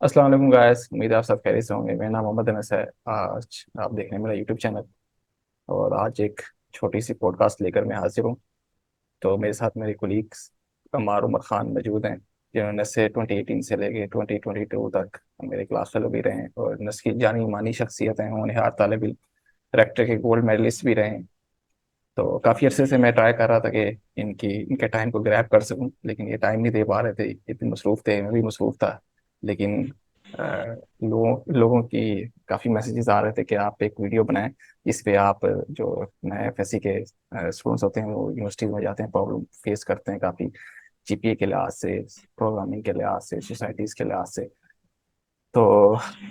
अस्सलाम वालेकुम गायस, उम्मीद है आप सब खैरियत से होंगे। मेरा नाम मोहम्मद अनस है। आज आप देख रहे हैं मेरा यूट्यूब चैनल। और आज एक छोटी सी पॉडकास्ट लेकर मैं हाजिर हूँ। तो मेरे साथ मेरे कोलीग्स अमार उमर खान मौजूद हैं, जिन्होंने से 2018 से लेके 2022 तक मेरे क्लास फेलो भी रहे हैं और नस्ल की जानी मानी शख्सियत हैं। होनहार तालिब इल्म, रेक्टर के गोल्ड मेडलिस्ट भी रहे हैं। तो काफ़ी अरसे से मैं ट्राई कर रहा था कि इनके टाइम को ग्रैब कर सकूं, लेकिन ये टाइम नहीं दे पा रहे थे, इतने मसरूफ़ थे, मैं भी मसरूफ़ था। लेकिन लोगों की काफ़ी मैसेजेस आ रहे थे कि आप एक वीडियो बनाएं जिस पे आप जो नए एफएससी के स्टूडेंट्स होते हैं, वो यूनिवर्सिटी में जाते हैं, प्रॉब्लम फेस करते हैं काफ़ी, जीपीए के लिहाज से, प्रोग्रामिंग के लिहाज से, सोसाइटीज़ के लिहाज से। तो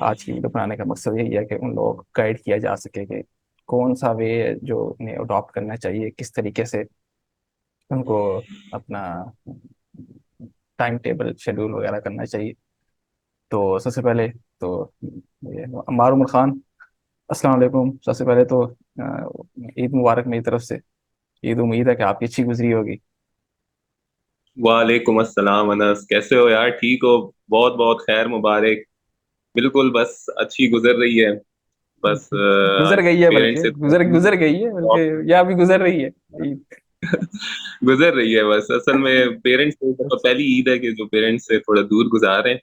आज की वीडियो बनाने का मकसद यही है कि उन लोगों को गाइड किया जा सके कि कौन सा वे जो उन्हें अडॉप्ट करना चाहिए, किस तरीके से उनको अपना टाइम टेबल शेड्यूल वगैरह करना चाहिए। तो सबसे पहले तो ये अम्मार उमर खान, अस्सलाम वालेकुम। सबसे पहले तो ईद मुबारक मेरी तरफ से। ईद उम्मीद है कि आपकी अच्छी गुजरी होगी। वालेकुम अस्सलाम अनस, कैसे हो यार? ठीक हो? बहुत बहुत खैर मुबारक। बिल्कुल, बस अच्छी गुजर रही है। बस गुजर गई है, पेरेंट्स बल्कि से गुजर गुजर गई है, बल्कि या अभी गुजर रही है ईद। गुजर रही है। बस असल में पेरेंट्स से तो पहली ईद है कि जो पेरेंट्स से थोड़ा दूर गुजार रहे हैं,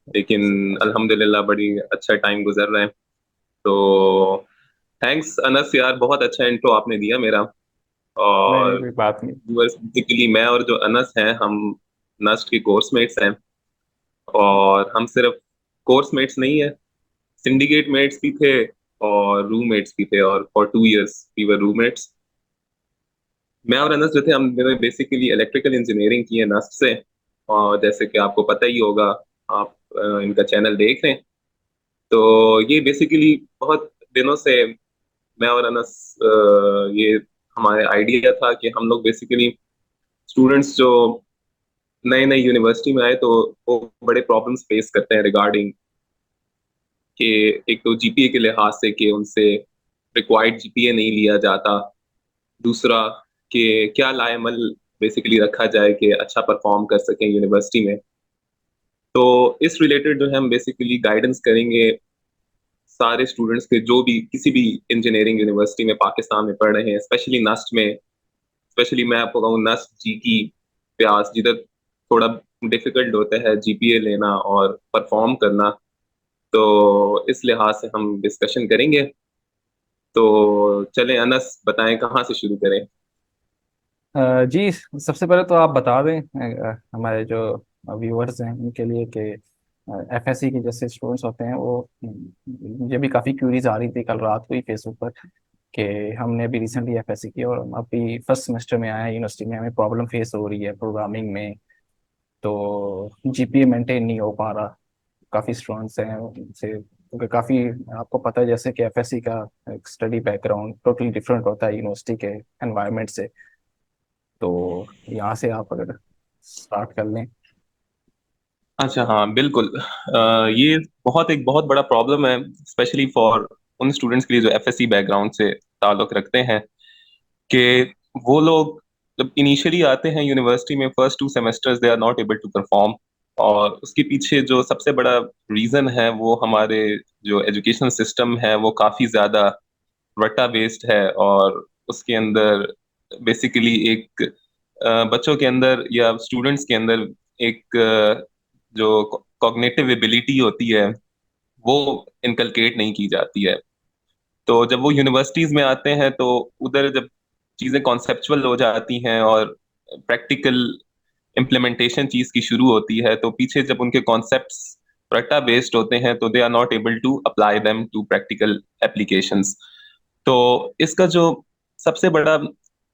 लेकिन अल्हम्दुलिल्लाह बड़ी अच्छा टाइम गुजर रहा है। तो थैंक्स अनस यार, बहुत अच्छा इंट्रो आपने दिया मेरा। नहीं नहीं, और कोई बात नहीं। बेसिकली मैं और जो अनस हैं, हम नस्ट के कोर्समेट्स हैं। और हम सिर्फ कोर्समेट्स नहीं है, सिंडिकेट मेट्स भी थे और रूममेट्स भी थे, और for 2 years we were roommates. मैं और अनस जो थे, हमने बेसिकली इलेक्ट्रिकल इंजीनियरिंग की है नस्ट से। और जैसे कि आपको पता ही होगा, आप इनका चैनल देख रहे हैं। तो ये बेसिकली बहुत दिनों से मैं और अनस, ये हमारे आइडिया था कि हम लोग बेसिकली स्टूडेंट्स जो नए नए यूनिवर्सिटी में आए, तो वो बड़े प्रॉब्लम्स फेस करते हैं रिगार्डिंग कि एक तो जीपीए के लिहाज से कि उनसे रिक्वायर्ड जीपीए नहीं लिया जाता। दूसरा कि क्या लाएमल बेसिकली रखा जाए कि अच्छा परफॉर्म कर सकें यूनिवर्सिटी में। तो इस रिलेटेड जो है हम बेसिकली गाइडेंस करेंगे सारे स्टूडेंट्स के, जो भी किसी भी इंजीनियरिंग यूनिवर्सिटी में पाकिस्तान में पढ़ रहे हैं, स्पेशली नस्ट में। स्पेशली मैं आपको कहूँ नस्ट जी की प्यास, जिधर थोड़ा डिफिकल्ट होता है जीपीए लेना और परफॉर्म करना। तो इस लिहाज से हम डिस्कशन करेंगे। तो चलें अनस, बताएं कहाँ से शुरू करें। जी, सबसे पहले तो आप बता दें हमारे जो व्यूअर्स हैं उनके लिए कि एफएससी के जैसे स्टूडेंट्स होते हैं वो मुझे भी काफ़ी क्यूरीज आ रही थी कल रात को ही फेसबुक पर कि हमने अभी रिसेंटली एफएससी किया और हम अभी फर्स्ट सेमेस्टर में आए हैं यूनिवर्सिटी में, हमें प्रॉब्लम फेस हो रही है प्रोग्रामिंग में। तो जीपीए मेंटेन नहीं हो पा रहा। काफ़ी स्टूडेंट्स हैं उनसे, क्योंकि काफ़ी आपको पता है जैसे कि एफएससी का एक स्टडी बैकग्राउंड टोटली डिफरेंट होता है यूनिवर्सिटी के एनवायरनमेंट से। तो यहाँ से आप अगर स्टार्ट कर लें। अच्छा, हाँ बिल्कुल। ये एक बहुत बड़ा प्रॉब्लम है, स्पेशली फॉर उन स्टूडेंट्स के लिए जो एफएससी बैकग्राउंड से ताल्लुक रखते हैं, कि वो लोग जब इनिशियली आते हैं यूनिवर्सिटी में, first 2 semesters they are not able to perform. और उसके पीछे जो सबसे बड़ा रीजन है, वो हमारे जो एजुकेशन सिस्टम है वो काफी ज्यादा रट्टा बेस्ड है। और उसके अंदर बेसिकली एक बच्चों के अंदर या स्टूडेंट्स के अंदर एक जो कॉग्निटिव एबिलिटी होती है, वो इनकलकेट नहीं की जाती है। तो जब वो यूनिवर्सिटीज में आते हैं, तो उधर जब चीजें कॉन्सेप्चुअल हो जाती हैं और प्रैक्टिकल इम्प्लीमेंटेशन चीज की शुरू होती है, तो पीछे जब उनके कॉन्सेप्ट्स रट्टा बेस्ड होते हैं, तो they are not able to apply them to practical applications. तो इसका जो सबसे बड़ा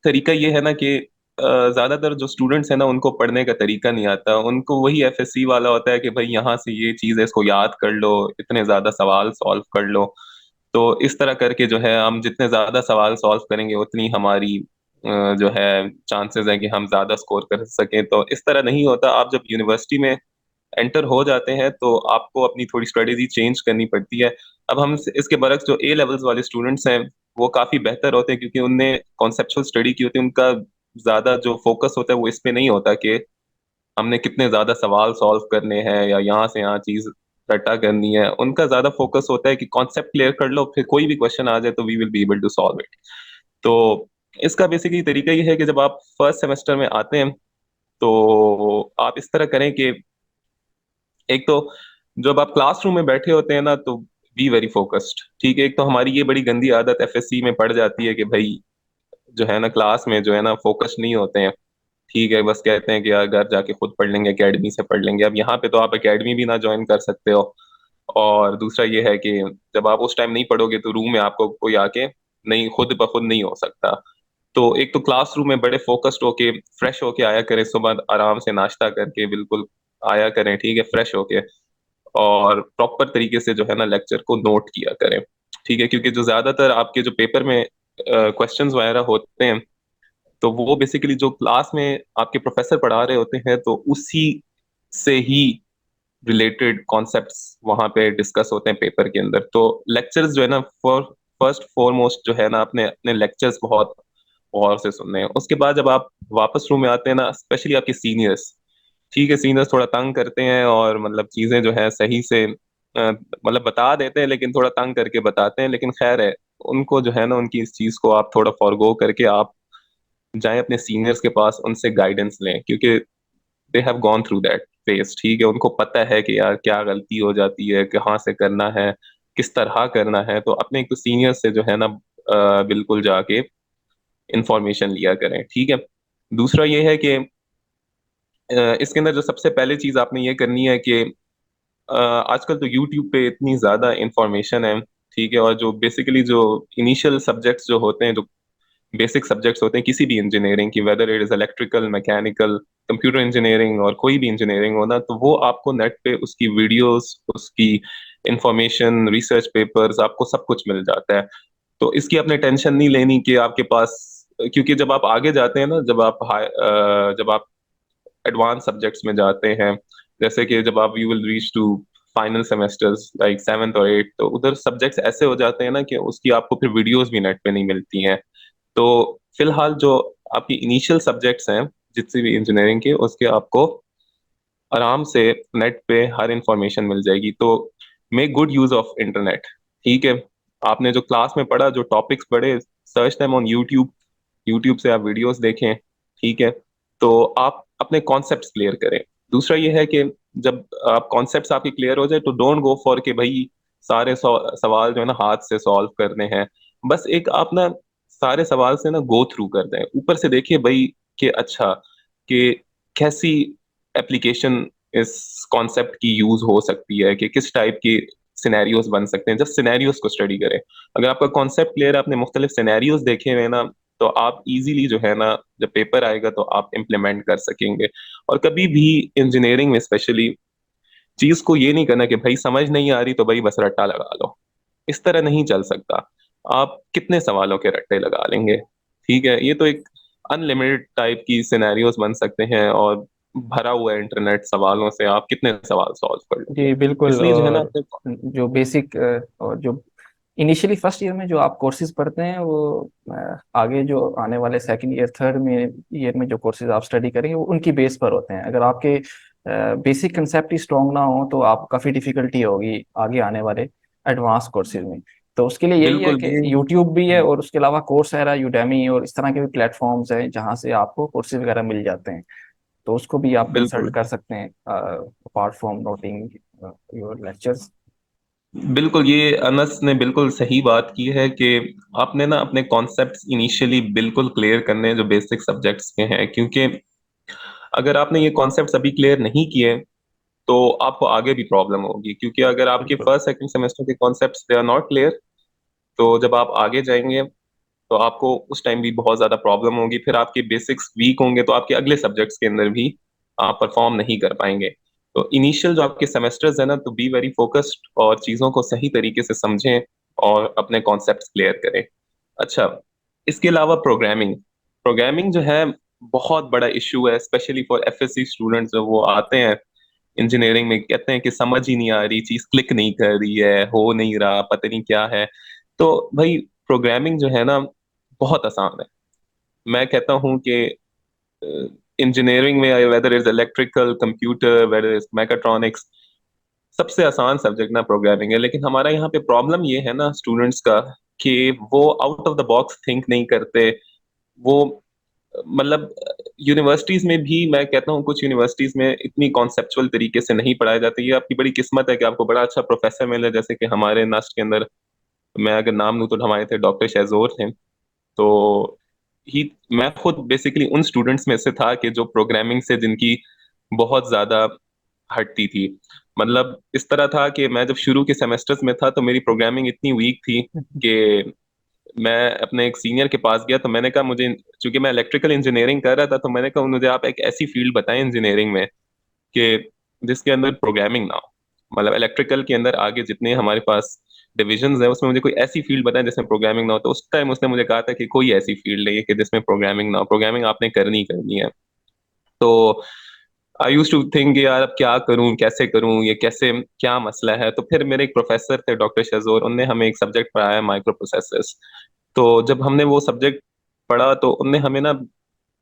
तरीका ये है ना कि ज्यादातर जो स्टूडेंट्स हैं ना, उनको पढ़ने का तरीका नहीं आता। उनको वही एफएससी वाला होता है कि भाई यहाँ से ये चीज है, इसको याद कर लो, इतने ज्यादा सवाल सॉल्व कर लो। तो इस तरह करके जो है, हम जितने ज्यादा सवाल सॉल्व करेंगे उतनी हमारी जो है चांसेस है कि हम ज्यादा स्कोर कर सकें। तो इस तरह नहीं होता। आप जब यूनिवर्सिटी में एंटर हो जाते हैं, तो आपको अपनी थोड़ी स्ट्रेटेजी चेंज करनी पड़ती है। अब हम इसके बरक्स जो ए लेवल्स वाले स्टूडेंट्स हैं, वो काफी बेहतर होते हैं, क्योंकि उनने कॉन्सेप्चुअल स्टडी की होती है। उनका ज्यादा जो फोकस होता है वो इस पे नहीं होता कि हमने कितने ज्यादा सवाल सॉल्व करने हैं या यहाँ से यहाँ चीज रट्टा करनी है, उनका ज्यादा फोकस होता है कि कॉन्सेप्ट क्लियर कर लो, फिर कोई भी क्वेश्चन आ जाए तो we will be able to solve it. तो इसका बेसिकली तरीका ये है कि जब आप फर्स्ट सेमेस्टर में आते हैं तो आप इस तरह करें कि एक तो जब आप क्लासरूम में बैठे होते हैं ना तो बी वेरी फोकस्ड, ठीक है। एक तो हमारी ये बड़ी गंदी आदत एफएससी में पड़ जाती है कि भाई जो है ना क्लास में जो है ना फोकस नहीं होते हैं, ठीक है। बस कहते हैं कि यार घर जाके खुद पढ़ लेंगे, एकेडमी से पढ़ लेंगे। अब यहाँ पे तो आप एकेडमी भी ना ज्वाइन कर सकते हो। और दूसरा ये है कि जब आप उस टाइम नहीं पढ़ोगे तो रूम में आपको कोई आके नहीं, खुद ब खुद नहीं हो सकता। तो एक तो क्लासरूम में बड़े फोकस्ड होके फ्रेश होके आया करें, सुबह आराम से नाश्ता करके बिल्कुल आया करें, ठीक है, फ्रेश होके। और प्रॉपर तरीके से जो है ना लेक्चर को नोट किया करें, ठीक है। क्योंकि जो ज्यादातर आपके जो पेपर में क्वेश्चंस वगैरह होते हैं तो वो बेसिकली जो क्लास में आपके प्रोफेसर पढ़ा रहे होते हैं तो उसी से ही रिलेटेड कॉन्सेप्ट्स वहां पे डिस्कस होते हैं पेपर के अंदर। तो लेक्चर्स जो है ना फॉर फर्स्ट फॉरमोस्ट जो है ना अपने अपने लेक्चर्स बहुत गौर से सुनने हैं। उसके बाद जब आप वापस रूम में आते हैं ना, स्पेशली आपके सीनियर्स, ठीक है, सीनियर्स थोड़ा तंग करते हैं और मतलब चीजें जो है सही से मतलब बता देते हैं लेकिन थोड़ा तंग करके बताते हैं, लेकिन खैर है, उनको जो है ना उनकी इस चीज को आप थोड़ा फॉरगो करके आप जाएं अपने सीनियर्स के पास, उनसे गाइडेंस लें, क्योंकि they have gone through that phase, ठीक है। उनको पता है कि यार क्या गलती हो जाती है, कहाँ से करना है, किस तरह करना है। तो अपने एक तो सीनियर से जो है ना बिल्कुल जाके इंफॉर्मेशन लिया करें, ठीक है। दूसरा ये है कि इसके अंदर जो सबसे पहले चीज आपने ये करनी है कि आजकल तो यूट्यूब पे इतनी ज्यादा इंफॉर्मेशन है, ठीक है। और जो बेसिकली जो इनिशियल सब्जेक्ट्स जो होते हैं, जो बेसिक सब्जेक्ट्स होते हैं किसी भी इंजीनियरिंग की, whether it is electrical, mechanical, computer engineering और कोई भी इंजीनियरिंग हो ना, तो वो आपको नेट पे उसकी वीडियोस, उसकी इंफॉर्मेशन, रिसर्च पेपर्स, आपको सब कुछ मिल जाता है। तो इसकी आपने टेंशन नहीं लेनी कि आपके पास, क्योंकि जब आप आगे जाते हैं ना, जब आप एडवांस सब्जेक्ट्स में जाते हैं, जैसे कि जब आप you will reach to final semesters like seventh और एट, तो उधर सब्जेक्ट्स ऐसे हो जाते हैं ना कि उसकी आपको फिर वीडियोस भी नेट पे नहीं मिलती हैं। तो फिलहाल जो आपकी इनिशियल सब्जेक्ट्स हैं जितनी भी इंजीनियरिंग के, उसके आपको आराम से नेट पे हर इंफॉर्मेशन मिल जाएगी। तो make good use of internet, ठीक है। आपने जो क्लास में पढ़ा, जो टॉपिक्स पढ़े, search them on YouTube, YouTube से आप वीडियोस देखें, ठीक है। तो आप अपने कॉन्सेप्ट्स क्लियर करें। दूसरा ये है कि जब आप कॉन्सेप्ट्स आपके क्लियर हो जाए तो डोंट गो फॉर के भाई सारे सवाल जो है ना हाथ से सॉल्व करने हैं। बस एक आप ना सारे सवाल से ना गो थ्रू कर दें, ऊपर से देखिए भाई कि अच्छा कि कैसी एप्लीकेशन इस कॉन्सेप्ट की यूज हो सकती है, कि किस टाइप की सिनेरियोज बन सकते हैं। जस्ट सिनेरियोज को स्टडी करें। अगर आपका कॉन्सेप्ट क्लियर है, आपने मुख्तलिफ सिनेरियोज देखे हुए हैं ना, तो आप इजीली जो है ना जब पेपर आएगा तो आप इम्प्लीमेंट कर सकेंगे। और कभी भी इंजीनियरिंग में स्पेशली चीज को ये नहीं करना कि भाई समझ नहीं आ रही तो भाई बस रट्टा लगा लो, इस तरह नहीं चल सकता। आप कितने सवालों के रट्टे लगा लेंगे, ठीक है। ये तो एक अनलिमिटेड टाइप की सिनेरियोज बन सकते हैं और भरा हुआ है इंटरनेट सवालों से, आप कितने सवाल सॉल्व कर लोगे। जी बिल्कुल। इसलिए जो है ना और जो बेसिक और जो इनिशियली फर्स्ट ईयर में जो आप कोर्सेज पढ़ते हैं वो आगे जो आने वाले सेकंड ईयर थर्ड में ईयर में जो कोर्सेज आप स्टडी करेंगे वो उनकी बेस पर होते हैं। अगर आपके बेसिक कंसेप्ट ही स्ट्रांग ना हो तो आप काफ़ी डिफिकल्टी होगी आगे आने वाले एडवांस कोर्सेज में। तो उसके लिए यही है बिल्कुल कि ये यूट्यूब भी है और उसके अलावा कोर्सेरा, यूडेमी और इस तरह के भी प्लेटफॉर्म्स हैं जहाँ से आपको कोर्सेज वगैरह मिल जाते हैं। तो उसको भी आप कंसल्ट बिल्कुल कर सकते हैं apart from noting your lectures. बिल्कुल ये अनस ने बिल्कुल सही बात की है कि आपने ना अपने कॉन्सेप्ट्स इनिशियली बिल्कुल क्लियर करने हैं जो बेसिक सब्जेक्ट्स के हैं। क्योंकि अगर आपने ये कॉन्सेप्ट्स अभी क्लियर नहीं किए तो आपको आगे भी प्रॉब्लम होगी, क्योंकि अगर आपके बिल्कुल फर्स्ट सेकंड सेमेस्टर के concepts they are not clear तो जब आप आगे जाएंगे तो आपको उस टाइम भी बहुत ज्यादा प्रॉब्लम होगी। फिर आपके बेसिक्स वीक होंगे तो आपके अगले सब्जेक्ट्स के अंदर भी आप परफॉर्म नहीं कर पाएंगे। तो इनिशियल जो आपके सेमेस्टर्स है ना, तो बी वेरी फोकस्ड और चीजों को सही तरीके से समझें और अपने कॉन्सेप्ट्स क्लियर करें। अच्छा, इसके अलावा प्रोग्रामिंग, प्रोग्रामिंग जो है बहुत बड़ा इशू है, स्पेशली फॉर एफएससी स्टूडेंट्स। जो वो आते हैं इंजीनियरिंग में कहते हैं कि समझ ही नहीं आ रही, चीज क्लिक नहीं कर रही है, हो नहीं रहा, पता नहीं क्या है। तो भाई प्रोग्रामिंग जो है ना बहुत आसान है। मैं कहता हूँ कि इंजीनियरिंग में whether is electrical, computer, whether is mechatronics, सबसे आसान सब्जेक्ट ना प्रोग्रामिंग है, लेकिन हमारा यहाँ पे प्रॉब्लम ये है ना स्टूडेंट्स का कि वो out of the box think नहीं करते। वो मतलब यूनिवर्सिटीज में भी मैं कहता हूँ कुछ यूनिवर्सिटीज में इतनी कॉन्सेप्चुअल तरीके से नहीं पढ़ाया जाता। ये आपकी बड़ी किस्मत है कि आपको बड़ा अच्छा प्रोफेसर मिले, जैसे कि हमारे नस्ट के अंदर मैं अगर नाम लूँ तो हमारे थे डॉक्टर शहजोर थे। तो ही मैं खुद बेसिकली उन स्टूडेंट्स में से था कि जो प्रोग्रामिंग से जिनकी बहुत ज्यादा हटती थी। मतलब इस तरह था कि मैं जब शुरू के सेमेस्टर्स में था तो मेरी प्रोग्रामिंग इतनी वीक थी कि मैं अपने एक सीनियर के पास गया तो मैंने कहा मुझे, चूंकि मैं इलेक्ट्रिकल इंजीनियरिंग कर रहा था, तो मैंने कहा मुझे आप एक ऐसी फील्ड बताएं इंजीनियरिंग में कि जिसके अंदर प्रोग्रामिंग ना हो। मतलब इलेक्ट्रिकल के अंदर आगे जितने हमारे पास डिविजन्स है उसमें मुझे कोई ऐसी फील्ड बताएं जिसमें प्रोग्रामिंग ना हो। तो उस टाइम उसने मुझे कहा था कि कोई ऐसी फील्ड नहीं है कि जिसमें प्रोग्रामिंग ना हो, प्रोग्रामिंग आपने करनी ही करनी है। तो आई यूज टू थिंक यार अब क्या करूं, कैसे करूं, ये कैसे, क्या मसला है। तो फिर मेरे एक प्रोफेसर थे डॉक्टर शहजोर, उनने हमें एक सब्जेक्ट पढ़ाया माइक्रो प्रोसेसर्स। तो जब हमने वो सब्जेक्ट पढ़ा तो उनने हमें ना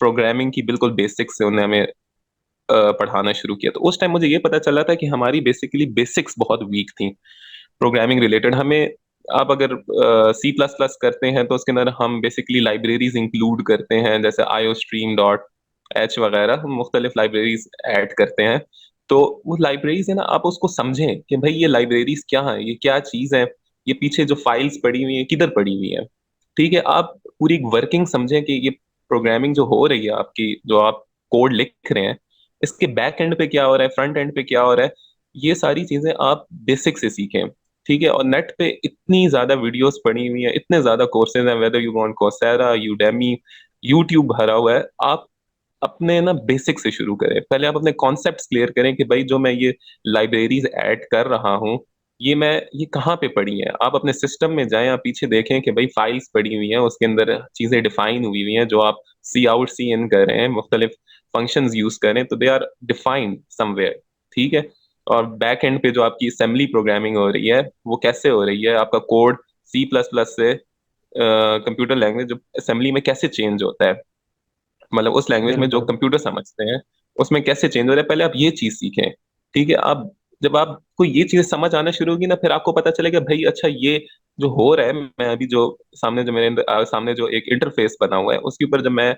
प्रोग्रामिंग की बिल्कुल बेसिक्स से उन्हें हमें पढ़ाना शुरू किया। तो उस टाइम मुझे ये पता चला था कि हमारी बेसिकली बेसिक्स बहुत वीक थी प्रोग्रामिंग रिलेटेड। हमें आप अगर सी प्लस प्लस करते हैं तो उसके अंदर हम बेसिकली लाइब्रेरीज इंक्लूड करते हैं, जैसे आईओ स्ट्रीम डॉट एच वगैरह, हम मुख्तलिफ लाइब्रेरीज ऐड करते हैं। तो वो लाइब्रेरीज है ना, आप उसको समझें कि भाई ये लाइब्रेरीज क्या है, ये क्या चीज़ है, ये पीछे जो फाइल्स पड़ी हुई है किधर पड़ी हुई है। ठीक है, आप पूरी वर्किंग समझें कि ये प्रोग्रामिंग जो हो रही है आपकी, जो आप कोड लिख रहे हैं, इसके बैक एंड पे क्या हो रहा है, फ्रंट एंड पे क्या हो रहा है, ये सारी चीजें आप बेसिक से सीखें। ठीक है, और नेट पे इतनी ज्यादा वीडियोस पड़ी हुई हैं, इतने ज्यादा कोर्सेज हैं, whether you want Coursera, Udemy, YouTube भरा हुआ है। आप अपने ना बेसिक से शुरू करें, पहले आप अपने कॉन्सेप्ट्स क्लियर करें कि भाई जो मैं ये लाइब्रेरीज ऐड कर रहा हूँ, ये कहाँ पे पड़ी है। आप अपने सिस्टम में जाएं, आप पीछे देखें कि भाई फाइल्स पड़ी हुई हैं, उसके अंदर चीजें डिफाइन हुई हुई हैं, जो आप सी आउट सी इन कर रहे हैं, मुख्तलिफ फंक्शंस यूज करें तो दे आर डिफाइंड समवेयर। ठीक है, और बैक एंड पे जो आपकी असेंबली प्रोग्रामिंग हो रही है वो कैसे हो रही है, आपका कोड सी प्लस प्लस से कंप्यूटर लैंग्वेज जो असेंबली में कैसे चेंज होता है, मतलब उस लैंग्वेज में जो बिल्कुल। कंप्यूटर समझते हैं उसमें कैसे चेंज हो रहा है, पहले आप ये चीज सीखें। ठीक है, आप जब आपको ये चीज समझ आना शुरू होगी ना, फिर आपको पता चलेगा भाई अच्छा ये जो हो रहा है, मैं अभी जो सामने जो मेरे सामने जो एक इंटरफेस बना हुआ है उसके ऊपर जब मैं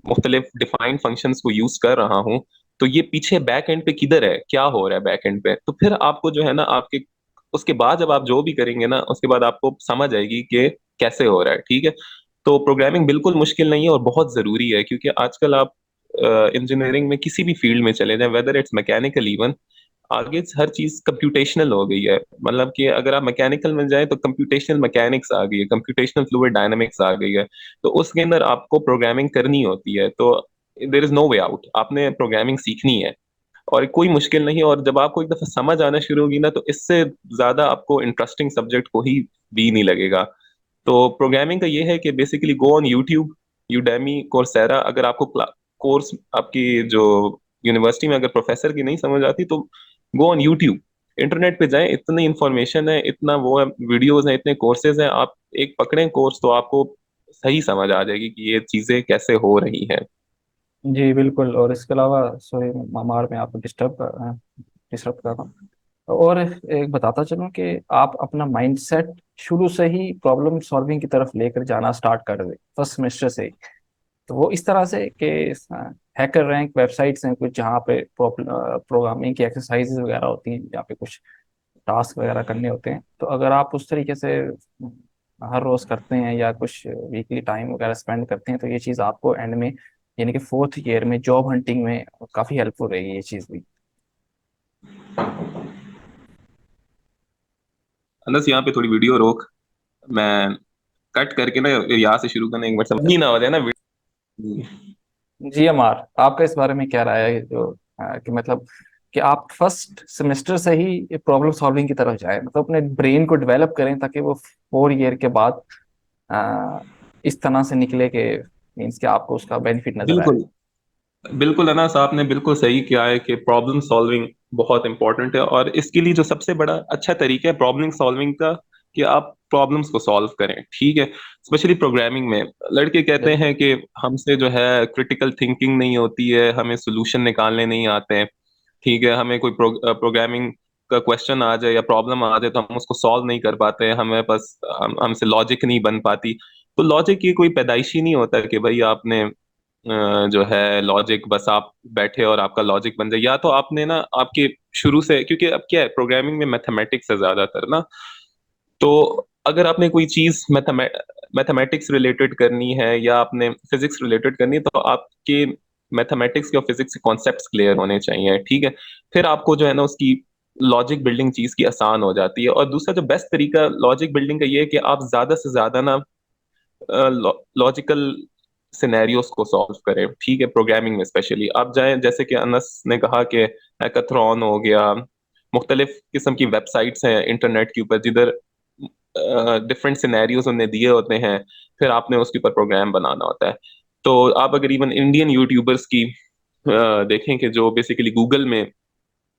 मुख्तलिफ डिफाइंड फंक्शंस को यूज कर रहा हूँ, तो ये पीछे बैक एंड पे किधर है, क्या हो रहा है बैक एंड पे, तो फिर आपको जो है ना आपके उसके बाद जब आप जो भी करेंगे ना उसके बाद आपको समझ आएगी कि कैसे हो रहा है। ठीक है, तो प्रोग्रामिंग बिल्कुल मुश्किल नहीं है और बहुत जरूरी है, क्योंकि आजकल आप इंजीनियरिंग में किसी भी फील्ड में चले जाएं, वेदर इट्स मैकेनिकल इवन, आगे हर चीज कंप्यूटेशनल हो गई है। मतलब कि अगर आप मैकेनिकल में जाएं तो कंप्यूटेशनल मैकेनिक्स आ गई है, कंप्यूटेशनल फ्लूइड डायनामिक्स आ गई है। तो उसके अंदर आपको प्रोग्रामिंग करनी होती है। तो there is no way out, आपने प्रोग्रामिंग सीखनी है और कोई मुश्किल नहीं। और जब आपको एक दफा समझ आना शुरू होगी ना, तो इससे ज्यादा आपको इंटरेस्टिंग सब्जेक्ट को ही भी नहीं लगेगा। तो प्रोग्रामिंग का ये है कि basically go on YouTube, Udemy, Coursera. अगर आपको कोर्स आपकी जो यूनिवर्सिटी में अगर प्रोफेसर की नहीं समझ आती तो गो ऑन यूट्यूब, इंटरनेट पे जाएं, इतनी इंफॉर्मेशन है, इतना वो है, वीडियोस हैं, इतने कोर्सेज हैं, आप एक पकड़ें कोर्स तो आपको सही समझ आ जाएगी कि ये चीजें कैसे हो रही हैं। जी बिल्कुल। और इसके अलावा सॉरी मामार में आपको डिस्टर्ब कर रहा हूँ। और एक बताता चलूं कि आप अपना माइंडसेट शुरू से ही प्रॉब्लम सॉल्विंग की तरफ लेकर जाना स्टार्ट कर दे फर्स्ट सेमेस्टर से ही। तो वो इस तरह से कि हैकर रैंक वेबसाइट्स हैं कुछ जहाँ पे प्रोग्रामिंग की एक्सरसाइजेज वगैरह होती हैं, जहाँ पे कुछ टास्क वगैरह करने होते हैं। तो अगर आप उस तरीके से हर रोज करते हैं या कुछ वीकली टाइम वगैरह स्पेंड करते हैं तो ये चीज़ आपको एंड में यानी कि फोर्थ ईयर में जॉब हंटिंग में काफ़ी हेल्पफुल रहेगी ये चीज़ भी। अनस यहाँ पे थोड़ी वीडियो रोक, मैं कट करके ना यहाँ से शुरू करना, एक बार समझ ही ना हो जाए ना वीडियो। जी अमार, आपका इस बारे में क्या राय है जो कि मतलब कि आप फर्स्ट सेमेस्टर से ही प्रॉब्लम सॉल्विंग की तरफ जाएं, मतलब अपने ब्रेन को डेवलप करें ताकि वो 4 ईयर के बाद अ, इस तरह से निकले कि मीन्स कि आपको उसका बेनिफिट नजर आए। बिल्कुल, बिल्कुल अनास, आपने बिल्कुल सही किया है कि प्रॉब्लम सॉल्विंग बहुत इंपॉर्टेंट है। और इसके लिए जो सबसे बड़ा अच्छा तरीका है प्रॉब्लम सॉल्विंग का, कि आप प्रॉब्लम्स को सॉल्व करें। ठीक है, स्पेशली प्रोग्रामिंग में लड़के कहते बिल्कुल। हैं कि हमसे जो है क्रिटिकल थिंकिंग नहीं होती है, हमें सोल्यूशन निकालने नहीं आते हैं। ठीक है, हमें कोई प्रोग्रामिंग का क्वेश्चन आ जाए या प्रॉब्लम आ जाए तो हम उसको सॉल्व नहीं कर पाते हैं, हमें बस हमसे लॉजिक नहीं बन पाती। तो लॉजिक ये कोई पैदाइशी नहीं होता कि भाई आपने जो है लॉजिक बस आप बैठे और आपका लॉजिक बन जाए। या तो आपने ना आपके शुरू से, क्योंकि अब क्या है प्रोग्रामिंग में मैथमेटिक्स है ज्यादातर ना, तो अगर आपने कोई चीज मैथमेटिक्स रिलेटेड करनी है या आपने फिजिक्स रिलेटेड करनी है, तो आपके मैथमेटिक्स या फिजिक्स के कॉन्सेप्ट्स क्लियर होने चाहिए, ठीक है। फिर आपको जो है ना उसकी लॉजिक बिल्डिंग चीज की आसान हो जाती है। और दूसरा जो बेस्ट तरीका लॉजिक बिल्डिंग का ये है कि आप ज्यादा से ज्यादा ना लॉजिकल सिनेरियोस को सॉल्व करें, ठीक है। प्रोग्रामिंग में स्पेशली आप जाएं, जैसे कि अनस ने कहा कि हैकाथॉन हो गया, मुख्तलिफ किस्म की वेबसाइट्स हैं इंटरनेट के ऊपर जिधर डिफरेंट सिनेरियोज उन्हें दिए होते हैं, फिर आपने उसके ऊपर प्रोग्राम बनाना होता है। तो आप अगर इवन इंडियन यूट्यूबर्स की देखें कि जो बेसिकली गूगल में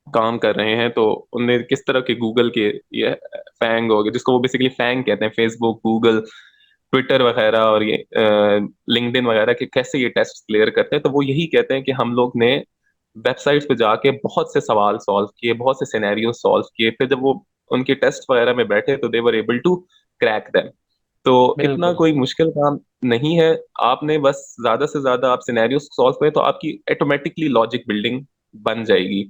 काम कर रहे हैं, तो उनने किस तरह के गूगल के ये फैंग हो गए, जिसको वो बेसिकली फैंग कहते हैं, फेसबुक, गूगल, ट्विटर वगैरह और ये लिंक्डइन वगैरह के कैसे ये टेस्ट क्लियर करते हैं। तो वो यही कहते हैं कि हम लोग ने वेबसाइट्स पे जाके बहुत से सवाल सॉल्व किए, बहुत से सिनेरियो सॉल्व किए, फिर जब वो उनके टेस्ट वगैरह में बैठे तो they were able to crack them. तो इतना बिल्कुल। कोई मुश्किल काम नहीं है। आपने बस ज्यादा से ज्यादा आप सिनेरियो सॉल्व करें तो आपकी ऑटोमेटिकली लॉजिक बिल्डिंग बन जाएगी।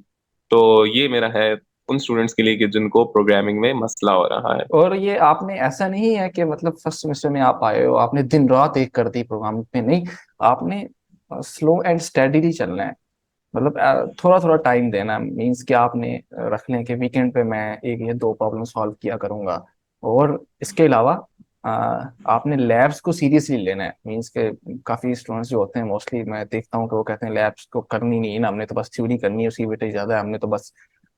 तो ये मेरा है उन स्टूडेंट्स के लिए कि जिनको प्रोग्रामिंग में मसला हो रहा है। और ये आपने ऐसा नहीं है कि मतलब फर्स्ट सेमेस्टर में आप आए हो आपने दिन रात एक कर दी प्रोग्रामिंग पे, नहीं। आपने स्लो एंड स्टेडीली चलना है। मतलब थोड़ा थोड़ा टाइम देना मीन्स कि आपने रख लें कि वीकेंड पे मैं एक या दो प्रॉब्लम सॉल्व किया करूंगा। और इसके अलावा अ, आपने लैब्स को सीरियसली लेना है। मीन्स के काफ़ी स्टूडेंट्स जो होते हैं मोस्टली मैं देखता हूँ कि वो कहते हैं लैब्स को करनी नहीं है ना, हमने तो बस थ्योरी करनी है, उसी वेटेज ज़्यादा है, हमने तो बस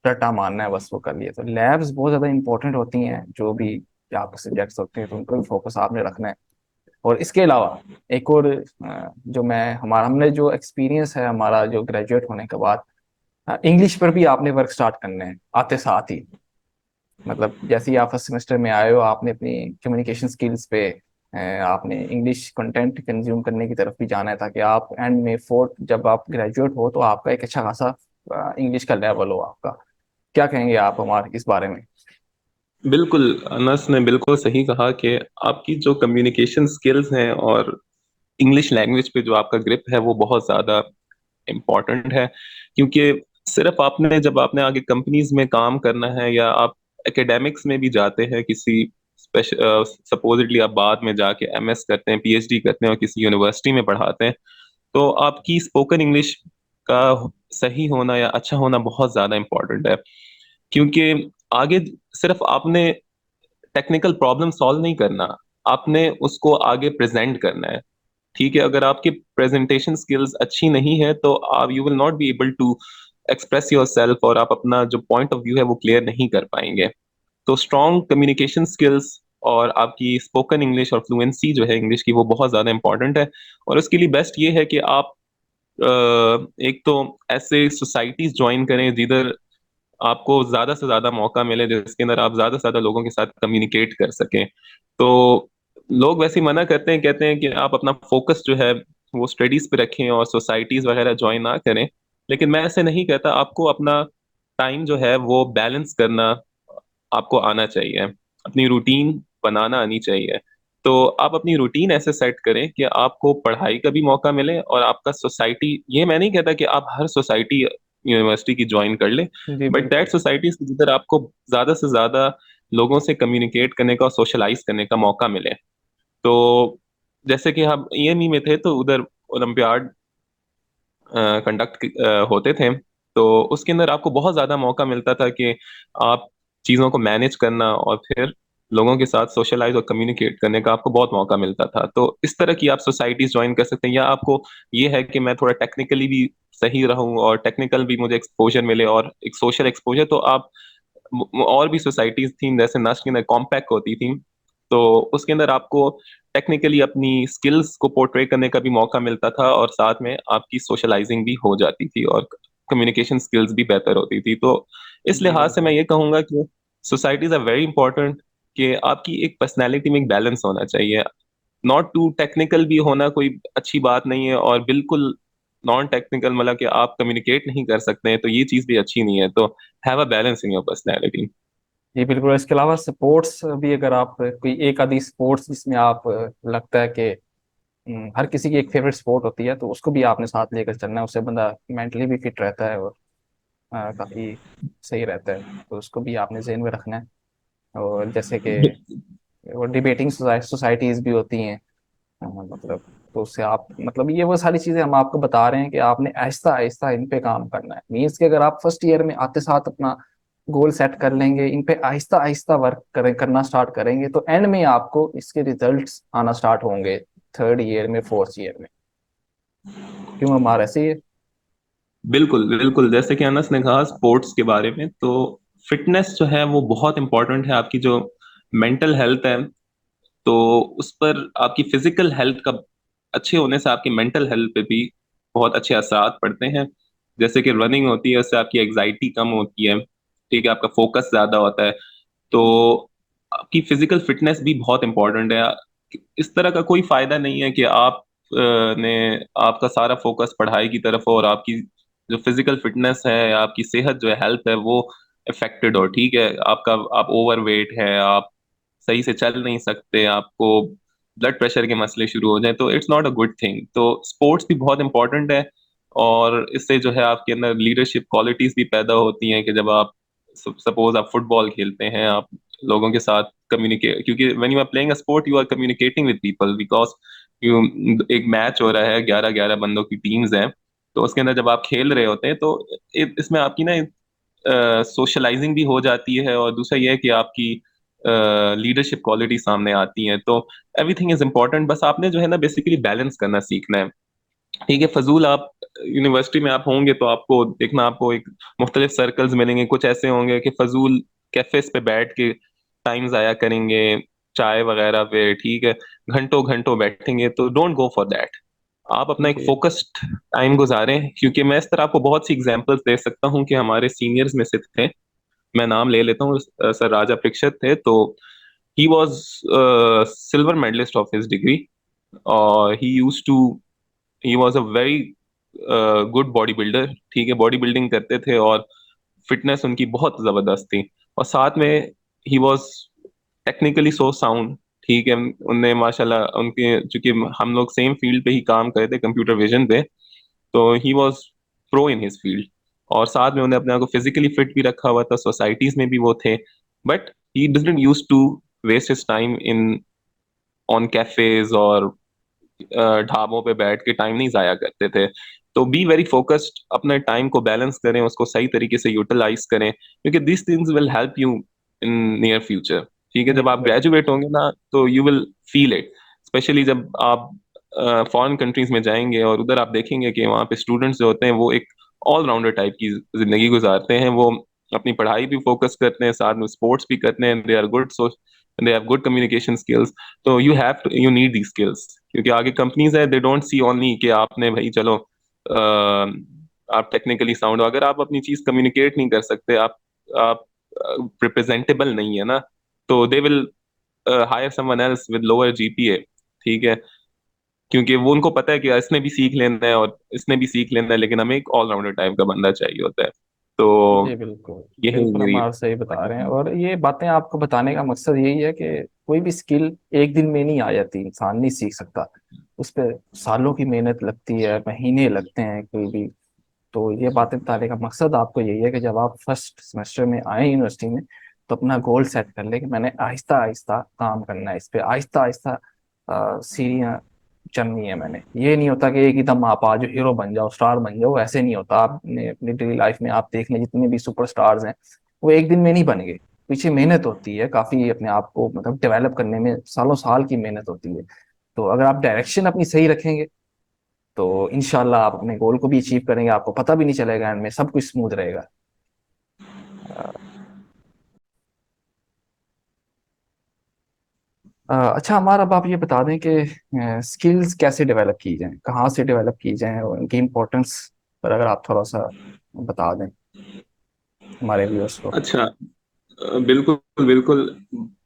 रट्टा मारना है, बस वो कर लिया। तो लैब्स बहुत ज़्यादा इंपॉर्टेंट होती हैं, जो भी आपके सब्जेक्ट्स होते हैं तो उनको भी फोकस आपने रखना है। और इसके अलावा एक और जो मैं हमारा हमने जो एक्सपीरियंस है हमारा जो ग्रेजुएट होने के बाद, इंग्लिश पर भी आपने वर्क स्टार्ट करना है आते साथ ही। मतलब जैसे ही आप फर्स्ट सेमेस्टर में आए हो आपने अपनी कम्युनिकेशन स्किल्स पे आपने इंग्लिश कंटेंट कंज्यूम करने की तरफ भी जाना है, ताकि आप एंड में फोर्थ जब आप ग्रेजुएट हो तो आपका एक अच्छा खासा इंग्लिश का लेवल हो आपका। क्या कहेंगे आप हमारे इस बारे में? बिल्कुल, अनस ने बिल्कुल सही कहा कि आपकी जो कम्युनिकेशन स्किल्स हैं और इंग्लिश लैंग्वेज पे जो आपका ग्रिप है वो बहुत ज़्यादा इम्पोर्टेंट है। क्योंकि सिर्फ आपने जब आपने आगे कंपनीज में काम करना है या आप एकेडमिक्स में भी जाते हैं किसी सपोजिटली आप बाद में जाके एमएस करते हैं, पीएचडी करते हैं और किसी यूनिवर्सिटी में पढ़ाते हैं, तो आपकी स्पोकन इंग्लिश का सही होना या अच्छा होना बहुत ज़्यादा इम्पोर्टेंट है। क्योंकि आगे सिर्फ आपने टेक्निकल प्रॉब्लम सॉल्व नहीं करना, आपने उसको आगे प्रेजेंट करना है, ठीक है। अगर आपकी प्रेजेंटेशन स्किल्स अच्छी नहीं है तो आप you will not be able to express yourself, और आप अपना जो पॉइंट ऑफ व्यू है वो क्लियर नहीं कर पाएंगे। तो स्ट्रॉन्ग कम्युनिकेशन स्किल्स और आपकी स्पोकन इंग्लिश और फ्लुएंसी जो है इंग्लिश की वो बहुत ज़्यादा इंपॉर्टेंट है। और उसके लिए बेस्ट ये है कि आप एक तो ऐसे सोसाइटीज ज्वाइन करें जिधर आपको ज़्यादा से ज़्यादा मौका मिले, जिसके अंदर आप ज़्यादा से ज़्यादा लोगों के साथ कम्युनिकेट कर सकें। तो लोग वैसे ही मना करते हैं, कहते हैं कि आप अपना फोकस जो है वो स्टडीज पे रखें और सोसाइटीज वगैरह ज्वाइन ना करें। लेकिन मैं ऐसे नहीं कहता, आपको अपना टाइम जो है वो बैलेंस करना आपको आना चाहिए, अपनी रूटीन बनाना आनी चाहिए। तो आप अपनी रूटीन ऐसे सेट करें कि आपको पढ़ाई का भी मौका मिले और आपका सोसाइटी, ये मैं नहीं कहता कि आप हर सोसाइटी यूनिवर्सिटी की ज्वाइन कर ले, जी बट दैट बिल्कुल। सोसाइटी जिधर आपको ज्यादा से ज्यादा लोगों से कम्युनिकेट करने का और सोशलाइज करने का मौका मिले। तो जैसे कि हम ईएमई में थे तो उधर ओलंपियाड कंडक्ट होते थे, तो उसके अंदर आपको बहुत ज्यादा मौका मिलता था कि आप चीजों को मैनेज करना और फिर लोगों के साथ सोशलाइज और कम्युनिकेट करने का आपको बहुत मौका मिलता था। तो इस तरह की आप सोसाइटीज ज्वाइन कर सकते हैं। या आपको ये है कि मैं थोड़ा टेक्निकली भी सही रहूं और टेक्निकल भी मुझे एक्सपोजर मिले और एक सोशल एक्सपोजर, तो आप और भी सोसाइटीज थी जैसे नस्ट के अंदर कॉम्पैक्ट होती थी, तो उसके अंदर आपको टेक्निकली अपनी स्किल्स को पोर्ट्रे करने का भी मौका मिलता था और साथ में आपकी सोशलाइजिंग भी हो जाती थी और कम्युनिकेशन स्किल्स भी बेहतर होती थी। तो इस जी लिहाज से मैं बिल्कुल। ये कहूंगा कि सोसाइटीज आर वेरी इंपॉर्टेंट, कि आपकी एक पर्सनैलिटी में एक बैलेंस होना चाहिए। नॉट टू टेक्निकल भी होना कोई अच्छी बात नहीं है और बिल्कुल नॉन टेक्निकल, मतलब कि आप कम्युनिकेट नहीं कर सकते हैं, तो ये चीज़ भी अच्छी नहीं है। तो have a balance in your personality. जी बिल्कुल। इसके अलावा स्पोर्ट्स भी, अगर आप कोई एक आधी स्पोर्ट्स जिसमें आप लगता है कि हर किसी की एक फेवरेट स्पोर्ट होती है, तो उसको भी आपने साथ लेकर चलना है। उससे बंदा मेंटली भी फिट रहता है और काफी सही रहता है। तो उसको भी आपने ज़हन में रखना है। और जैसे कि वो डिबेटिंग सोसाइटीज भी होती हैं, मतलब, तो उससे आप, मतलब ये वो सारी चीजें हम आपको बता रहे हैं कि आपने आहिस्ता आहिस्ता इन पे काम करना है। मीन्स कि अगर आप फर्स्ट ईयर में आते साथ अपना गोल सेट कर लेंगे, इन पे आहिस्ता आहिस्ता वर्क करना स्टार्ट करेंगे, तो एंड में आपको इसके रिजल्ट्स आना स्टार्ट होंगे थर्ड ईयर में, फोर्थ ईयर में। क्यों हमारा ऐसे ही है। बिल्कुल बिल्कुल, जैसे कि अनस ने कहा स्पोर्ट्स के बारे में, तो फिटनेस जो है वो बहुत इंपॉर्टेंट है। आपकी जो मेंटल हेल्थ है, तो उस पर आपकी फिजिकल हेल्थ का अच्छे होने से आपकी मेंटल हेल्थ पे भी बहुत अच्छे असरात पड़ते हैं। जैसे कि रनिंग होती है, उससे आपकी एग्जाइटी कम होती है, ठीक है, आपका फोकस ज्यादा होता है। तो आपकी फिजिकल फिटनेस भी बहुत इंपॉर्टेंट है। इस तरह का कोई फायदा नहीं है कि ने आपका सारा फोकस पढ़ाई की तरफ हो और आपकी जो फिजिकल फिटनेस है या आपकी सेहत जो है, हेल्थ है, वो इफेक्टेड हो। ठीक है, आप ओवर वेट है, आप सही से चल नहीं सकते, आपको ब्लड प्रेशर के मसले शुरू हो जाए, तो it's not a good thing. तो स्पोर्ट्स भी बहुत इंपॉर्टेंट है। और इससे जो है आपके अंदर लीडरशिप क्वालिटीज भी पैदा होती हैं कि जब आप सपोज आप फुटबॉल खेलते हैं, आप लोगों के साथ कम्युनिकेट, क्योंकि when you are playing a sport you are communicating with people, because you एक मैच हो रहा है, 11-11 बंदों की टीम्स हैं। तो उसके अंदर जब आप खेल रहे होते हैं, तो इसमें आपकी ना सोशलाइजिंग भी हो जाती है, और दूसरा ये है कि आपकी लीडरशिप क्वालिटी सामने आती हैं। तो एवरीथिंग इज इम्पोर्टेंट, बस आपने जो है ना बेसिकली बैलेंस करना सीखना है। ठीक है, फजूल आप यूनिवर्सिटी में आप होंगे तो आपको देखना, आपको एक मुख्तलिफ सर्कल्स मिलेंगे, कुछ ऐसे होंगे कि फजूल कैफेस पे बैठ के टाइम जाया करेंगे, चाय वगैरह पे, ठीक है, घंटों घंटों बैठेंगे, तो डोंट गो फॉर दैट। आप अपना एक जी फोकस्ड टाइम गुजारें, क्योंकि मैं इस तरह आपको बहुत सी एग्जांपल्स दे सकता हूँ कि हमारे सीनियर्स में से थे। मैं नाम ले लेता हूँ, सर राजा परीक्षित थे। तो he was silver medalist of his degree, और he was a very good bodybuilder. ठीक है, बॉडी बिल्डिंग करते थे और फिटनेस उनकी बहुत जबरदस्त थी। और साथ में he was technically so sound. ठीक है, उनने माशाल्लाह, उनके चूंकि हम लोग सेम फील्ड पे ही काम करे थे, कंप्यूटर विजन पे, तो he was pro in his field. और साथ में उन्हें अपने आप को फिजिकली फिट भी रखा हुआ था, सोसाइटीज में भी वो थे। But he didn't use to waste his time in on cafes और ढाबों पे बैठ के टाइम नहीं जाया करते थे। तो बी वेरी फोकस्ड, अपने टाइम को बैलेंस करें, उसको सही तरीके से यूटिलाइज करें, क्योंकि this things will help you in near future. ठीक है, जी जब आप बिल्कुल। ग्रेजुएट होंगे ना, तो you will feel it, specially जब आप फॉरेन कंट्रीज में जाएंगे और उधर आप देखेंगे कि वहाँ पे स्टूडेंट्स जो होते हैं वो एक ऑलराउंडर टाइप की जिंदगी गुजारते हैं। वो अपनी पढ़ाई भी फोकस करते हैं, साथ में स्पोर्ट्स भी करते हैं, they are good, so they have good communication skills. तो यू नीड दी स्किल्स, क्योंकि आगे कंपनीज है, दे डोंट सी ओनली कि आपने भाई चलो आप टेक्निकली साउंड हो, अगर आप अपनी चीज कम्युनिकेट नहीं कर सकते, आप रिप्रेजेंटेबल नहीं है ना, तो they will hire someone else with lower GPA. ठीक है, क्योंकि वो उनको पता है कि इसने भी सीख लेना है और इसने भी सीख लेना है, लेकिन हमें एक ऑलराउंडर टाइप का बंदा चाहिए होता है। तो जी बिल्कुल। यही बिल्कुल मेरी। हमारा सही बता रहे हैं, और ये बातें आपको बताने का मकसद यही है कि कोई भी स्किल एक दिन में नहीं आ जाती, इंसान नहीं सीख सकता। उस पर सालों की मेहनत लगती है, महीने लगते हैं कोई भी। तो ये बातें बताने का मकसद आपको यही है कि जब आप फर्स्ट सेमेस्टर में आए यूनिवर्सिटी में, तो अपना गोल सेट कर ले कि मैंने आहिस्ता आहिस्ता काम करना है, इस पे आहिस्ता आहिस्ता सीढ़ियाँ चढ़नी है मैंने। ये नहीं होता कि एक ही दम आप आज हीरो बन जाओ, स्टार बन जाओ, ऐसे नहीं होता। आपने अपनी डेली लाइफ में आप देख लें, जितने भी सुपर स्टार्स हैं वो एक दिन में नहीं बन गए। पीछे मेहनत होती है काफी, अपने आप को मतलब डेवलप करने में सालों साल की मेहनत होती है। तो अगर आप डायरेक्शन अपनी सही रखेंगे, तो इंशाल्लाह आप अपने गोल को भी अचीव करेंगे, आपको पता भी नहीं चलेगा, एंड में सब कुछ स्मूथ रहेगा। अच्छा हमारा, अब आप ये बता दें कि स्किल्स कैसे डेवलप की जाएं, कहाँ से डेवलप की जाएं, और उनकी इम्पोर्टेंस पर अगर आप थोड़ा सा बता दें हमारे व्यूअर्स को। अच्छा, बिल्कुल बिल्कुल।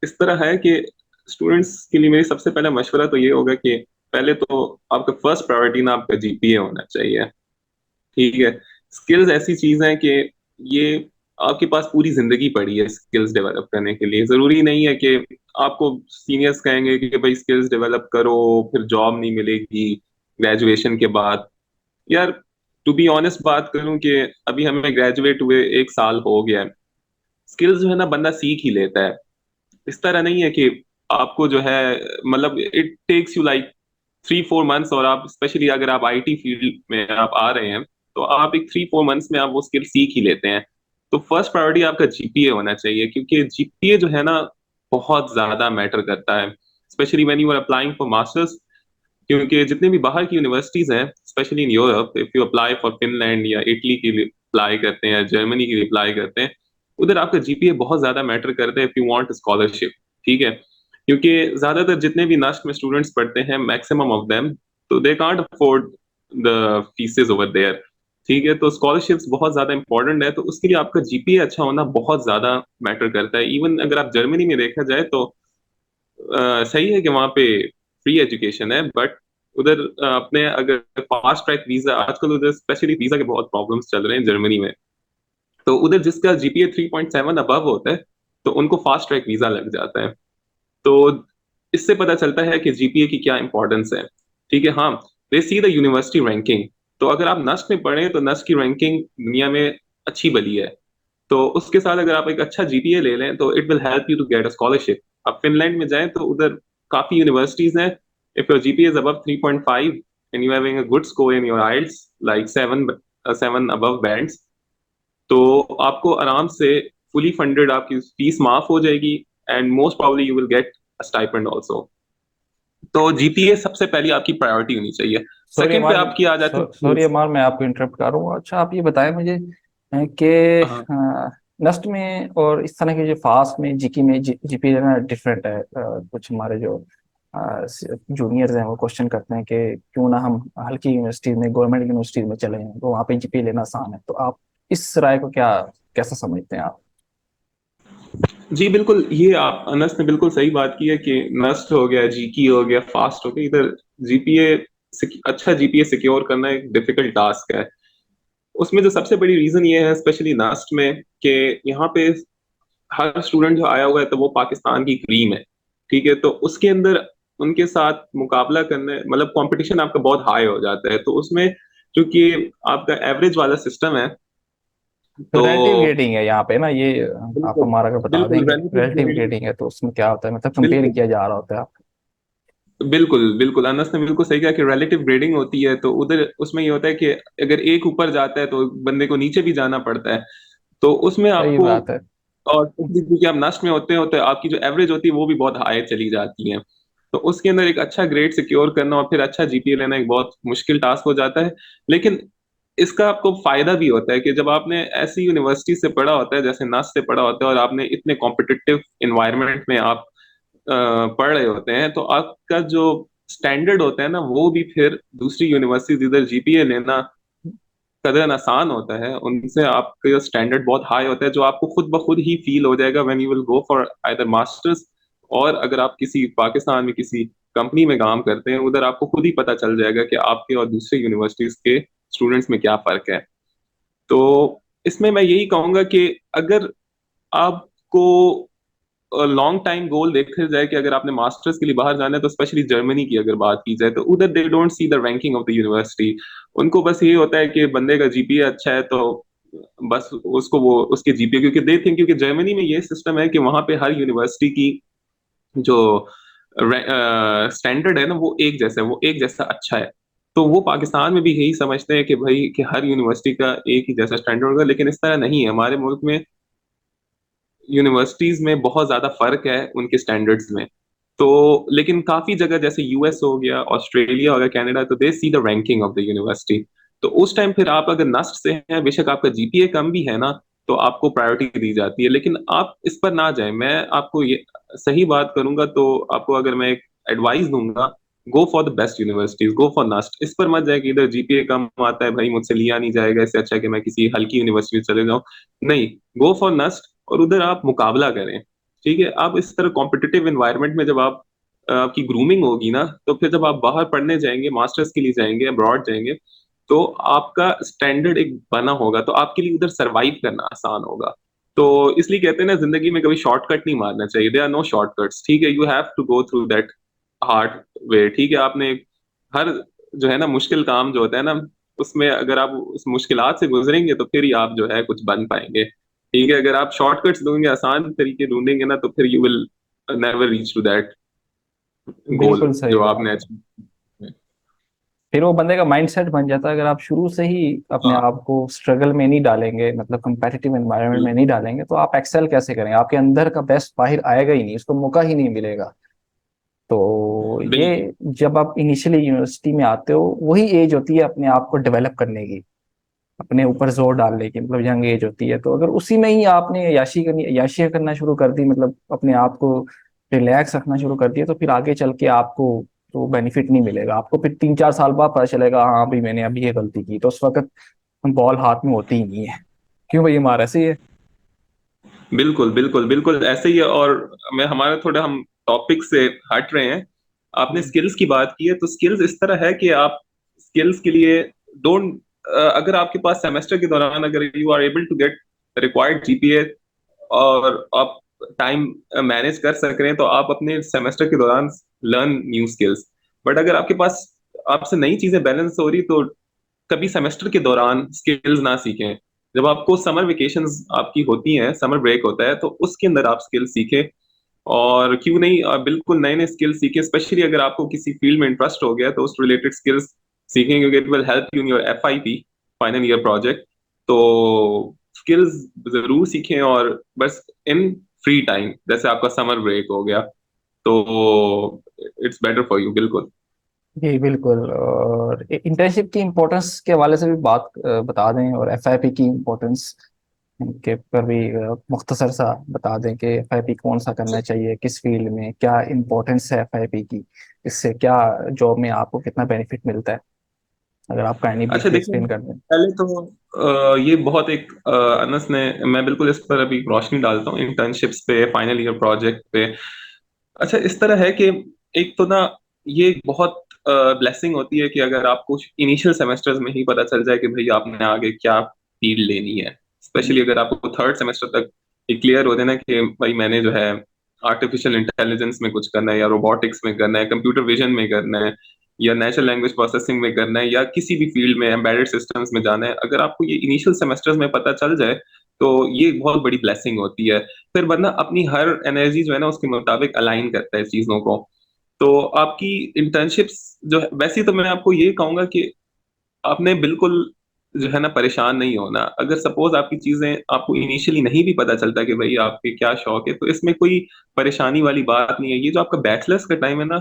इस तरह है कि स्टूडेंट्स के लिए मेरी सबसे पहला मशवरा तो ये होगा कि पहले तो आपका फर्स्ट प्रायोरिटी ना आपका जीपीए होना चाहिए। ठीक है। स्किल्स ऐसी चीज है कि ये आपके पास पूरी जिंदगी पड़ी है स्किल्स डेवलप करने के लिए। जरूरी नहीं है कि आपको सीनियर्स कहेंगे कि भाई स्किल्स डेवलप करो, फिर जॉब नहीं मिलेगी ग्रेजुएशन के बाद। यार टू बी ऑनेस्ट बात करूं कि अभी हमें ग्रेजुएट हुए 1 साल हो गया है, स्किल्स जो है ना बंदा सीख ही लेता है। इस तरह नहीं है कि आपको जो है, मतलब it takes you like 3-4 months, और आप स्पेशली अगर आप आईटी फील्ड में आप आ रहे हैं तो आप एक 3-4 मंथ्स में आप वो स्किल सीख ही लेते हैं। तो फर्स्ट प्रायोरिटी आपका जीपीए होना चाहिए, क्योंकि जीपीए जो है ना बहुत ज्यादा मैटर करता है, specially when you are applying for masters. क्योंकि जितने भी बाहर की यूनिवर्सिटीज हैं, specially in Europe, if you apply for Finland या इटली के लिए अप्लाई करते हैं, जर्मनी के लिए अप्लाई करते हैं, उधर आपका जीपीए बहुत ज्यादा मैटर करता है इफ यू वांट स्कॉलरशिप। ठीक है, क्योंकि ज्यादातर जितने भी नस्ट में स्टूडेंट्स पढ़ते हैं, मैक्सिमम ऑफ देम, तो they can't afford the fees over there. ठीक है, तो स्कॉलरशिप्स बहुत ज्यादा इंपॉर्टेंट है, तो उसके लिए आपका जीपीए अच्छा होना बहुत ज्यादा मैटर करता है। इवन अगर आप जर्मनी में देखा जाए तो सही है कि वहाँ पे फ्री एजुकेशन है, बट उधर अपने अगर फास्ट ट्रैक वीजा, आजकल उधर स्पेशली वीजा के बहुत प्रॉब्लम्स चल रहे हैं जर्मनी में, तो उधर जिसका जीपीए 3.7 अबव होता है तो उनको फास्ट ट्रैक वीजा लग जाता है। तो इससे पता चलता है कि जीपीए की क्या इंपॉर्टेंस है। ठीक है, हाँ, दे सी द यूनिवर्सिटी रैंकिंग। तो अगर आप नस्ट में पढ़े तो नस्ट की रैंकिंग दुनिया में अच्छी बली है। तो उसके साथ अगर आप एक अच्छा जीपीए ले लें तो it will help you to get a scholarship. आप फिनलैंड में जाएं तो उधर काफी यूनिवर्सिटीज हैं। If your GPA is above 3.5 and you having a good score in your IELTS like 7 above bands, तो आपको आराम से फुली फंडेड आपकी फीस माफ हो जाएगी, and most probably you will get a stipend also. तो जीपीए सबसे पहली आपकी प्रायोरिटी होनी चाहिए। सॉरी सेकंड पे अमान, आपकी आ जाती है सॉरी skills। अमान, मैं आपको इंटरप्ट कर रहा हूँ। अच्छा, आप ये बताएं मुझे कि हाँ नस्ट में और इस तरह के जो फास्ट में जीके में जीपी जो है ना डिफरेंट है। कुछ हमारे जो जूनियर्स हैं वो क्वेश्चन करते हैं कि क्यों ना हम हल्की यूनिवर्सिटी में, गवर्नमेंट यूनिवर्सिटी में चले जाएं, तो वहाँ पे जीपी लेना आसान है। तो आप इस राय को क्या, कैसा समझते हैं आप? जी बिल्कुल, ये आप अनस ने बिल्कुल सही बात की है कि नस्ट हो गया, जीकी हो गया, फास्ट हो गया, इधर जीपीए, अच्छा जीपीए सिक्योर करना एक डिफिकल्ट टास्क है। उसमें जो सबसे बड़ी रीजन ये है स्पेशली नस्ट में कि यहाँ पे हर स्टूडेंट जो आया हुआ है तो वो पाकिस्तान की क्रीम है। ठीक है, तो उसके अंदर उनके साथ मुकाबला करने, मतलब कंपटीशन आपका बहुत हाई हो जाता है। तो उसमें चूंकि आपका एवरेज वाला सिस्टम है, तो तो रिलेटिव ग्रेडिंग है यहाँ पे ना ये, आप बिल्कुल हमारा अगर बता बिल्कुल देंगे relative रिलेटिव grading, ग्रेडिंग है तो उसमें क्या होता है, मतलब कंपेयर बिल्कुल किया जा रहा होता है आप? बिल्कुल बिल्कुल अनस ने बिल्कुल सही कहा कि रिलेटिव ग्रेडिंग होती है। तो उधर उसमें ये होता है कि अगर एक ऊपर जाता है तो बंदे को नीचे भी जाना पड़ता है। तो उसमें सही आपको, बात है। और क्योंकि आप नस्ट में होते हैं आपकी जो एवरेज होती है वो भी बहुत हाई चली जाती है। तो उसके अंदर एक अच्छा ग्रेड सिक्योर करना और फिर अच्छा जीपीए लेना एक बहुत मुश्किल टास्क हो जाता है। लेकिन इसका आपको फायदा भी होता है कि जब आपने ऐसी यूनिवर्सिटी से पढ़ा होता है, जैसे नस्ट से पढ़ा होता है, और आपने इतने कॉम्पिटिटिव इन्वायरमेंट में आप पढ़ रहे होते हैं, तो आपका जो स्टैंडर्ड होता है ना वो भी फिर दूसरी यूनिवर्सिटी इधर जीपीए लेना कदर आसान होता है उनसे। आपका स्टैंडर्ड बहुत हाई होता है, जो आपको खुद ब खुद ही फील हो जाएगा when you will go for either masters, और अगर आप किसी पाकिस्तान में किसी कंपनी में काम करते हैं उधर आपको खुद ही पता चल जाएगा कि आपके और दूसरे यूनिवर्सिटीज के स्टूडेंट्स में क्या फर्क है। तो इसमें मैं यही कहूंगा कि अगर आपको लॉन्ग टाइम गोल देखा जाए कि अगर आपने मास्टर्स के लिए बाहर जाना है, तो स्पेशली जर्मनी की अगर बात की जाए तो उधर they don't see the ranking of the university. उनको बस ये होता है कि बंदे का जीपीए अच्छा है तो बस उसको वो उसके जीपीए, क्योंकि दे थिंक, क्योंकि जर्मनी में ये सिस्टम है कि वहां पे हर यूनिवर्सिटी की जो स्टैंडर्ड है ना वो एक जैसा है, वो एक जैसा अच्छा है। तो वो पाकिस्तान में भी यही समझते हैं कि भाई कि हर यूनिवर्सिटी का एक ही जैसा स्टैंडर्ड होगा, लेकिन इस तरह नहीं है। हमारे मुल्क में यूनिवर्सिटीज में बहुत ज्यादा फर्क है उनके स्टैंडर्ड्स में। तो लेकिन काफी जगह जैसे यूएस हो गया, ऑस्ट्रेलिया हो गया, कनाडा, तो they see the ranking of the university. तो उस टाइम फिर आप अगर नस्ट से हैं, बेशक आपका जीपीए कम भी है ना, तो आपको प्रायोरिटी दी जाती है। लेकिन आप इस पर ना जाए, मैं आपको ये सही बात करूंगा तो आपको अगर मैं एक एडवाइस दूंगा, go for the best universities, go for NUST. इस पर मत जाए कि इधर जीपीए कम आता है भाई मुझसे लिया नहीं जाएगा, इससे अच्छा है कि मैं किसी हल्की यूनिवर्सिटी चले जाऊं। नहीं, गो फॉर नस्ट और उधर आप मुकाबला करें। ठीक है, आप इस तरह कॉम्पिटिटिव इन्वायरमेंट में जब आप आपकी ग्रूमिंग होगी ना, तो फिर जब आप बाहर पढ़ने जाएंगे, मास्टर्स के लिए जाएंगे, अब्रॉड जाएंगे, तो आपका स्टैंडर्ड एक बना होगा, तो आपके लिए उधर सरवाइव करना आसान होगा। तो इसलिए कहते हैं ना, जिंदगी में कभी शॉर्टकट नहीं मारना चाहिए। दे आर नो शॉर्टकट्स, ठीक है, you have to go through that hard way, ठीक है। आपने हर जो है ना मुश्किल काम जो होता है ना, उसमें अगर आप उस मुश्किलात से गुजरेंगे तो फिर ही आप जो है कुछ बन पाएंगे, ठीक है। अगर आप शॉर्टकट्स ढूंढेंगे, आसान तरीके ढूंढेंगे ना, तो फिर you will never reach to that goal बिल्कुल सही जो बात आपने है। अचीव। फिर वो बंदे का माइंडसेट बन जाता है, अगर आप शुरू से ही अपने हाँ आप को स्ट्रगल में नहीं डालेंगे, मतलब कंपेटिटिव एनवायरनमेंट में बिल्कुल नहीं डालेंगे, तो आप एक्सेल कैसे करेंगे? आपके अंदर का बेस्ट बाहर आएगा ही नहीं, उसको मौका ही नहीं मिलेगा। तो बिल्कुल। ये, जब आप इनिशियली यूनिवर्सिटी में आते हो, वही एज होती है अपने आप को डेवलप करने की, अपने ऊपर जोर डालने की, मतलब यंग एज होती है। तो अगर उसी में ही आपने याशियां करना शुरू कर दी, मतलब अपने आप को रिलैक्स रखना शुरू कर दिया, तो फिर आगे चल के आपको तो बेनिफिट नहीं मिलेगा। आपको फिर 3-4 साल बाद पता चलेगा, हाँ भाई मैंने अभी ये गलती की, तो उस वक्त बॉल हाथ में होती ही नहीं है। क्यों भाई, हमारा ऐसे ही है। बिल्कुल बिल्कुल बिल्कुल ऐसे ही है। और मैं हमारे थोड़ा हम टॉपिक से हट रहे हैं। आपने हम्म। स्किल्स की बात की है, तो स्किल्स इस तरह है कि आप स्किल्स के लिए डोंट, अगर आपके पास सेमेस्टर के दौरान अगर you are able to get required GPA और आप टाइम मैनेज कर सक रहे हैं, तो आप अपने सेमेस्टर के दौरान लर्न न्यू स्किल्स। बट अगर आपके पास आपसे नई चीजें बैलेंस हो रही, तो कभी सेमेस्टर के दौरान स्किल्स ना सीखें। जब आपको समर वेकेशंस आपकी होती हैं, समर ब्रेक होता है, तो उसके अंदर आप स्किल्स सीखें। और क्यों नहीं, बिल्कुल नए नए स्किल्स सीखें। स्पेशली अगर आपको किसी फील्ड में इंटरेस्ट हो गया, तो उस रिलेटेड स्किल्स सीखें, क्योंकि it will help you in your FIP, final year project. तो स्किल्स जरूर सीखें। और बस इन फ्री टाइम, जैसे आपका समर ब्रेक हो गया, तो इट्स बेटर फॉर यू, बिल्कुल। जी बिल्कुल। और इंटर्नशिप की इम्पोर्टेंस के हवाले से भी बात बता दें, और एफआईपी की इम्पोर्टेंस के पर भी मुख्तसर सा बता दें कि एफआईपी कौन सा करना चाहिए, किस फील्ड में क्या इम्पोर्टेंस है एफआईपी की, इससे क्या जॉब में आपको कितना बेनिफिट मिलता है, अगर आप काइंडली अच्छा ब्रीफली देखिए, एक्सप्लेन कर दें। पहले तो ये बहुत एक अनस ने, मैं बिल्कुल इस पर अभी रोशनी डालता हूँ इंटर्नशिप्स पे, फाइनल ईयर प्रोजेक्ट पे। अच्छा इस तरह है कि एक तो ना, ये एक बहुत ब्लेसिंग होती है कि अगर आपको इनिशियल सेमेस्टर्स में ही पता चल जाए कि भाई आपने आगे क्या फील्ड लेनी है। स्पेशली अगर आपको थर्ड सेमेस्टर तक ये क्लियर हो जाए ना कि भाई मैंने जो है आर्टिफिशियल इंटेलिजेंस में कुछ करना है, या रोबोटिक्स में करना है, कंप्यूटर विजन में करना है, या नेचुरल लैंग्वेज प्रोसेसिंग में करना है, या किसी भी फील्ड में एम्बेडेड सिस्टम्स में जाना है, अगर आपको ये इनिशियल सेमेस्टर्स में पता चल जाए, तो ये एक बहुत बड़ी ब्लेसिंग होती है। फिर बंदा अपनी हर एनर्जी जो है ना उसके मुताबिक अलाइन करता है चीजों को। तो आपकी इंटर्नशिप्स जो है, वैसे तो मैं आपको ये कहूंगा कि आपने बिल्कुल जो है ना परेशान नहीं होना। अगर सपोज आपकी चीजें आपको इनिशियली नहीं भी पता चलता कि भाई आपके क्या शौक है, तो इसमें कोई परेशानी वाली बात नहीं है। ये जो आपका बैचलर्स का टाइम है ना,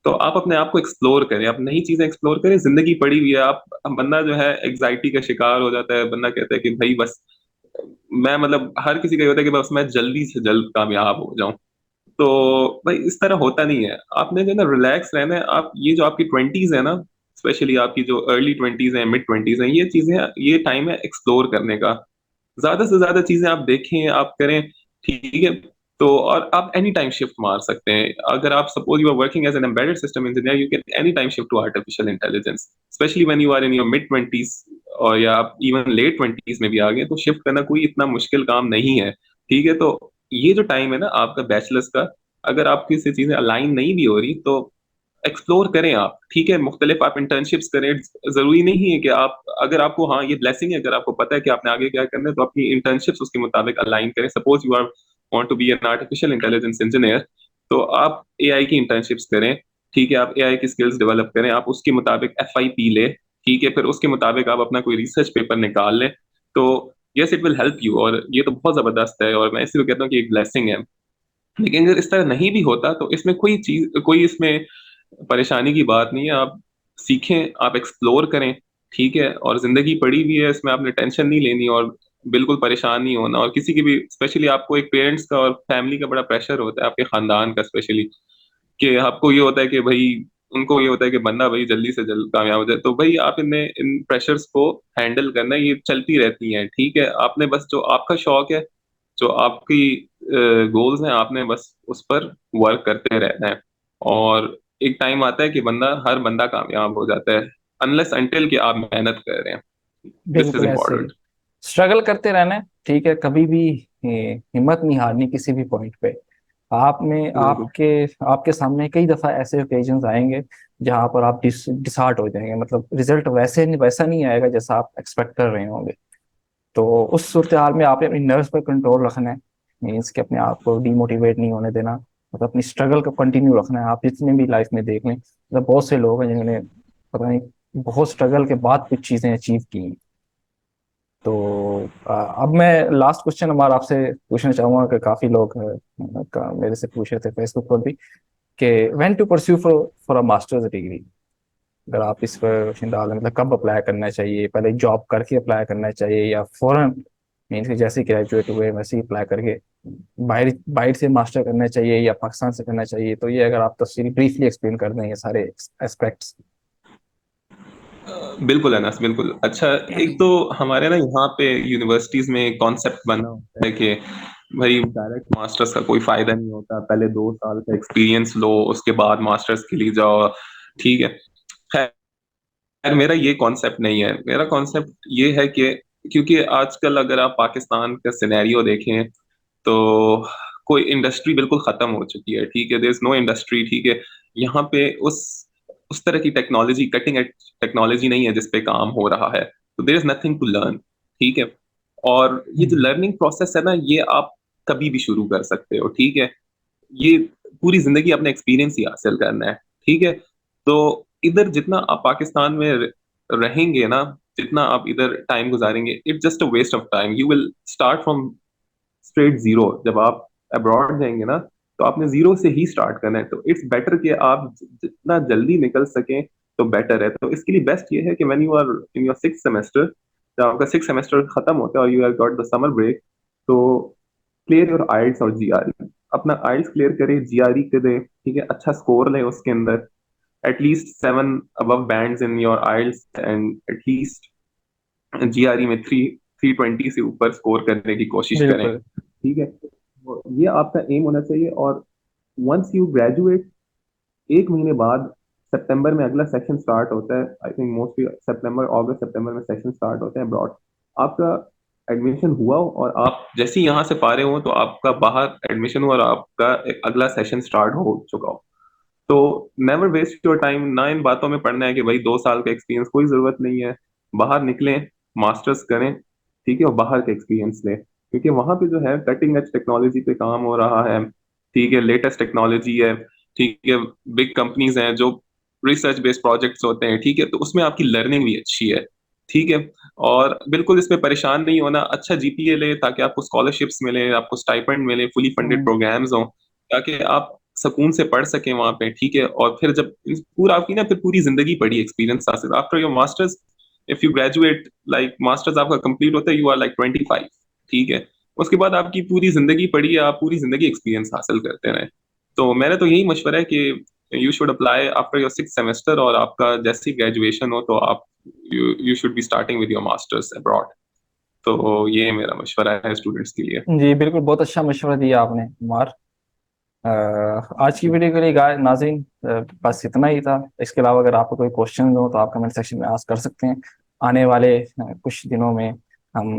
तो आप अपने आप को एक्सप्लोर करें, आप नई चीजें एक्सप्लोर करें। जिंदगी पड़ी हुई है। आप बंदा जो है एग्जाइटी का शिकार हो जाता है, बंदा कहता है कि भाई बस मैं, मतलब हर किसी का ये होता है कि बस मैं जल्दी से जल्द कामयाब हो जाऊं। तो भाई इस तरह होता नहीं है। आपने जो है ना रिलैक्स रहना है। आप ये जो आपकी ट्वेंटीज है ना, स्पेशली आपकी जो अर्ली ट्वेंटीज है, मिड ट्वेंटीज है, ये चीजें, ये टाइम है एक्सप्लोर करने का। ज्यादा से ज्यादा चीजें आप देखें, आप करें, ठीक है। तो और आप एनी टाइम शिफ्ट मार सकते हैं। अगर आप suppose you are working as an embedded system engineer, you can any time shift to artificial intelligence, specially when you are in your mid twenties, और या आप इवन लेट ट्वेंटीज में भी आ गए, तो शिफ्ट करना कोई इतना मुश्किल काम नहीं है, ठीक है। तो ये जो टाइम है ना आपका बैचलर्स का, अगर आपकी से चीजें अलाइन नहीं भी हो रही, तो एक्सप्लोर करें आप, ठीक है। मुख्तलिफ आप इंटर्नशिप्स करें। जरूरी नहीं है कि आप, अगर आपको, हाँ ये ब्लेसिंग है, अगर आपको पता है कि आपने आगे क्या करना है, तो अपनी इंटर्नशिप्स उसके मुताबिक अलाइन करें। Suppose you are want to be an artificial intelligence engineer, तो आप एआई की इंटर्नशिप्स करें, ठीक है। आप एआई की स्किल्स डेवलप करें, आप उसके मुताबिक एफआईपी लें, ठीक है। फिर उसके मुताबिक आप अपना कोई रिसर्च पेपर निकाल लें। तो yes, it will help you, और ये तो बहुत जबरदस्त है, और मैं इसलिए कहता हूँ कि एक ब्लेसिंग है। लेकिन अगर इस तरह नहीं भी होता, तो इसमें कोई चीज, कोई इसमें परेशानी की बात नहीं है। आप सीखें, आप एक्सप्लोर करें, ठीक है। और जिंदगी पड़ी हुई है, इसमें आपने टेंशन नहीं लेनी, और बिल्कुल परेशान नहीं होना। और किसी की भी, स्पेशली आपको एक पेरेंट्स का और फैमिली का बड़ा प्रेशर होता है, आपके खानदान का स्पेशली, कि आपको ये होता है कि भाई, उनको ये होता है कि बंदा भाई जल्दी से जल्द कामयाब हो जाए। तो भाई आप इन्हें, इन प्रेशर्स को हैंडल करना, ये चलती रहती हैं, ठीक है। आपने बस जो आपका शौक है, जो आपकी गोल्स हैं, आपने बस उस पर वर्क करते रहना है। और एक टाइम आता है कि बंदा, हर बंदा कामयाब हो जाता है। अनलेस अनटिल कि आप मेहनत कर रहे हैं। दिस इज बिल्कुल ऐसे ही इम्पोर्टेंट। स्ट्रगल करते रहना है, ठीक है, कभी भी हिम्मत नहीं हारनी किसी भी पॉइंट पे। आप में बिल्कुल। आपके आपके सामने कई दफा ऐसे ओकेजन्स आएंगे जहां पर आप डिसहार्ट हो जाएंगे, मतलब रिजल्ट वैसा नहीं आएगा जैसा आप एक्सपेक्ट कर रहे होंगे। तो उस सूरत हाल में आपने अपनी नर्व्स पर कंट्रोल रखना है, मीन्स कि अपने आप को डीमोटिवेट नहीं होने देना, मतलब अपनी स्ट्रगल को कंटिन्यू रखना है। आप जितने भी लाइफ में देख लें, मतलब बहुत से लोग हैं जिन्होंने पता नहीं बहुत स्ट्रगल के बाद कुछ चीजें अचीव की हैं। तो अब मैं लास्ट क्वेश्चन हमारा आपसे पूछना चाहूंगा कि काफी लोग मेरे से पूछ रहे थे फेसबुक पर भी कि when to pursue for for a masters degree. अगर आप इस पर रोशनी डालें, मतलब कब अप्लाई करना चाहिए, पहले जॉब करके अप्लाई करना चाहिए या फौरन मीन्स कि जैसे ग्रेजुएट हुए वैसे ही अप्लाई करके बाहर बाहर से मास्टर करना चाहिए या पाकिस्तान से करना चाहिए? तो ये अगर आप तफसीली ब्रीफली एक्सप्लेन कर दें ये सारे एस्पेक्ट्स। बिल्कुल अनस, बिल्कुल। अच्छा, एक तो हमारे ना यहाँ पे यूनिवर्सिटीज में कॉन्सेप्ट बना होता है कि भाई डायरेक्ट मास्टर्स का कोई फायदा नहीं होता, पहले 2 साल का एक्सपीरियंस लो उसके बाद मास्टर्स के लिए जाओ। ठीक है। खैर, मेरा ये कॉन्सेप्ट नहीं है। मेरा कॉन्सेप्ट ये है कि क्योंकि आजकल अगर आप पाकिस्तान का सिनेरियो देखें तो कोई इंडस्ट्री बिल्कुल खत्म हो चुकी है। ठीक है, देयर इज नो इंडस्ट्री। ठीक है, यहाँ पे उस तरह की टेक्नोलॉजी, कटिंग एज टेक्नोलॉजी नहीं है जिस पे काम हो रहा है। तो there is nothing to learn. ठीक है। और ये जो लर्निंग प्रोसेस है ना, ये आप कभी भी शुरू कर सकते हो। ठीक है। ये पूरी जिंदगी अपने एक्सपीरियंस ही हासिल करना है। ठीक है। तो इधर जितना आप पाकिस्तान में रहेंगे ना, जितना आप इधर टाइम गुजारेंगे, it's just a waste of time. You will start from straight zero. जब आप अब्रॉड जाएंगे ना, तो आपने जीरो से ही स्टार्ट करना है। तो इट्स बेटर कि आप जितना जल्दी निकल सकें तो बेटर है। तो इसके लिए बेस्ट ये है कि when you are in your 6th semester, जब आपका 6th सेमेस्टर खत्म होता है और you have got the summer break, तो क्लियर योर आइल्स और जीआरई। अपना आइल्स क्लियर करें, जीआरई के दें। ठीक है, अच्छा स्कोर लें उसके अंदर, at least 7 above bands in your IELTS, and at least GRE में 320 से ऊपर स्कोर करने की कोशिश करें। बिल्कुल ठीक है, तो ये आपका एम होना चाहिए। और वंस यू ग्रेजुएट, 1 महीने बाद सितंबर में अगला सेक्शन स्टार्ट होता है। आई थिंक मोस्टली सितंबर, अगस्त सितंबर में सेक्शन स्टार्ट होते हैं अब्रॉड। आपका एडमिशन हुआ हो और आप जैसे ही यहाँ से पा रहे हो, तो आपका बाहर एडमिशन हुआ और आपका एक अगला सेशन स्टार्ट हो चुका हो। तो नेवर वेस्ट योर टाइम। ना इन बातों में पढ़ना है कि भाई 2 साल का एक्सपीरियंस, कोई जरूरत नहीं है। बाहर निकलें, मास्टर्स करें। ठीक है, और बाहर का एक्सपीरियंस लें, क्योंकि वहां पे जो है कटिंग एज टेक्नोलॉजी पे काम हो रहा है। ठीक है, लेटेस्ट टेक्नोलॉजी है। ठीक है, बिग कंपनीज हैं जो रिसर्च बेस्ड प्रोजेक्ट्स होते हैं। ठीक है, तो उसमें आपकी लर्निंग भी अच्छी है। ठीक है। और बिल्कुल इस पे परेशान नहीं होना। अच्छा जीपीए ले ताकि आपको स्कॉलरशिप्स मिले, आपको स्टाइपेंड मिले, फुली फंडेड प्रोग्राम्स हों, ताकि आप सुकून से पढ़ सकें वहां पे। ठीक है। और फिर जब पूरा आपकी ना फिर पूरी जिंदगी पढ़ी एक्सपीरियंस हासिल after your masters. If you graduate like masters आपका कंप्लीट होता है, यू आर लाइक 25। ठीक है। उसके बाद आपकी पूरी जिंदगी पढ़ी है, आप पूरी जिंदगी एक्सपीरियंस हासिल करते रहे। तो मेरा तो यही मशवरा है कि you should apply after your 6th semester, और आपका जैसे ही ग्रेजुएशन हो तो आप you should be starting with your masters abroad. तो ये मेरा मशवरा है स्टूडेंट्स के लिए। जी बिल्कुल, बहुत अच्छा मशवरा दिया आपने उमार। आज की वीडियो के लिए नाज़रीन बस इतना ही था। इसके अलावा अगर आपको कोई क्वेश्चन हो तो आप कमेंट सेक्शन में आस्क कर सकते हैं। आने वाले कुछ दिनों में हम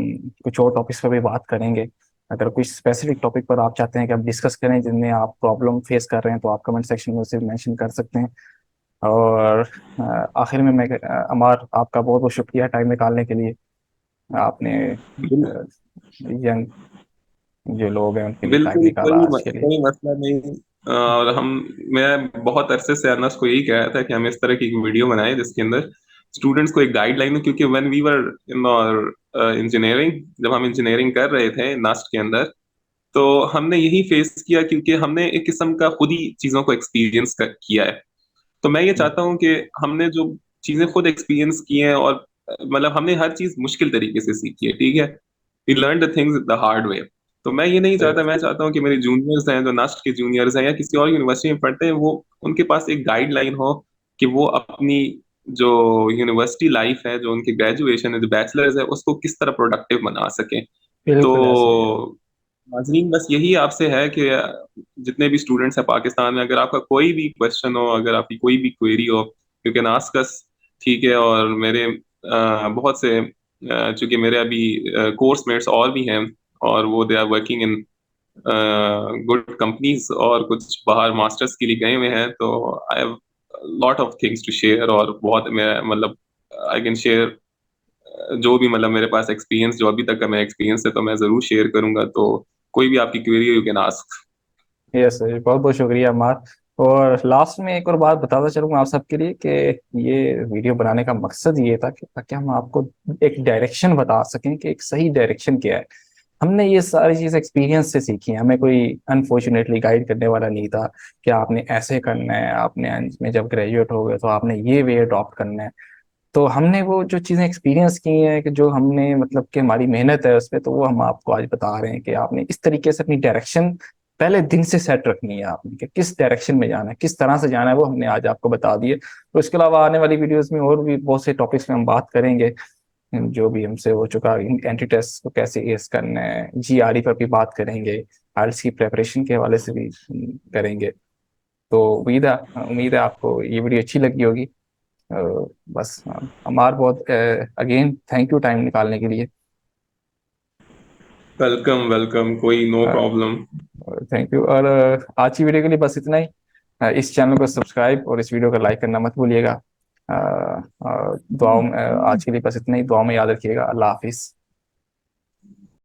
कुछ और टॉपिक्स पर भी बात करेंगे। अगर कुछ स्पेसिफिक टॉपिक पर आप चाहते हैं कि हम डिस्कस करें जिनमें आप प्रॉब्लम फेस कर रहे हैं, तो आप कमेंट सेक्शन में उसे मेंशन कर सकते हैं। और आखिर में मैं अमार आपका बहुत बहुत शुक्रिया टाइम निकालने के लिए। आपने यंग जो लोग हैं उनके लिए टाइम बिल्कुल, निकाला आज के लिए। कोई मसला नहीं। और मैं बहुत अरसे से अनस को यही कह रहा था कि हम इस तरह की एक वीडियो बनाए जिसके अंदर स्टूडेंट्स को एक गाइडलाइन हो। क्योंकि व्हेन वी वर इन और इंजीनियरिंग, जब हम इंजीनियरिंग कर रहे थे नास्ट के अंदर, तो हमने यही फेस किया, क्योंकि हमने एक किस्म का खुद ही चीजों को एक्सपीरियंस किया है। तो मैं ये चाहता हूँ कि हमने जो चीजें खुद एक्सपीरियंस की हैं, और मतलब हमने हर चीज मुश्किल तरीके से सीखी है। ठीक है, we learn the things the hard way. तो मैं ये नहीं चाहता। मैं चाहता हूँ कि मेरे जूनियर्स हैं, जो नास्ट के जूनियर्स हैं या किसी और यूनिवर्सिटी में पढ़ते हैं, वो उनके पास एक गाइडलाइन हो कि वो अपनी जो यूनिवर्सिटी लाइफ है, जो उनकी ग्रेजुएशन है, जो बैचलर्स है, उसको किस तरह प्रोडक्टिव बना सकें। बिल्कुल ऐसे ही है। तो नाजरीन, बस यही आपसे है कि जितने भी स्टूडेंट्स हैं पाकिस्तान में, अगर आपका कोई भी क्वेश्चन हो, अगर आपकी कोई भी क्वेरी हो, यू कैन आस्क अस। ठीक है। और मेरे बहुत से चूंकि मेरे अभी कोर्स मेट्स और भी हैं, और वो they are working in good companies, और कुछ बाहर मास्टर्स के लिए गए हुए हैं, तो I have lot of things to share. और बहुत मैं मतलब आई कैन शेयर जो भी मतलब मेरे पास एक्सपीरियंस, जो अभी तक का मैं एक्सपीरियंस है, तो मैं जरूर शेयर करूंगा। तो कोई भी आपकी query you can ask. Yes, बहुत बहुत शुक्रिया अमार। और लास्ट में एक और बात बताता चलूंगा आप सबके लिए कि ये वीडियो बनाने का मकसद ये था कि ताकि हम आपको एक डायरेक्शन बता सकें कि एक सही डायरेक्शन क्या है। हमने ये सारी चीज़ एक्सपीरियंस से सीखी है, हमें कोई अनफॉर्चुनेटली गाइड करने वाला नहीं था कि आपने ऐसे करना है, आपने अंत में जब ग्रेजुएट हो गए तो आपने ये वे अडॉप्ट करना है। तो हमने वो जो चीज़ें एक्सपीरियंस की हैं, कि जो हमने मतलब कि हमारी मेहनत है उस पर, तो वो हम आपको आज बता रहे हैं कि आपने इस तरीके से अपनी डायरेक्शन पहले दिन से सेट रखनी है आपने, कि किस डायरेक्शन में जाना है, किस तरह से जाना है, वो हमने आज आपको बता दिए। तो इसके अलावा आने वाली वीडियोस में और भी बहुत से टॉपिक्स में हम बात करेंगे, जो भी हमसे हो चुका, एंट्री टेस्ट को कैसे एस करना है, जीआरई पर भी बात करेंगे, आइएलटीएस की प्रेपरेशन के हवाले से भी करेंगे। तो उम्मीद है आपको ये वीडियो अच्छी लगी होगी। अ, बस हमार बहुत अगेन थैंक यू टाइम निकालने के लिए। वेलकम वेलकम, कोई नो प्रॉब्लम। Thank you. और आज की वीडियो के लिए बस इतना ही। इस चैनल को सब्सक्राइब और इस वीडियो को लाइक करना मत भूलिएगा। दुआओं में आज के लिए बस इतना ही, दुआओं में याद रखिएगा। अल्लाह हाफिज।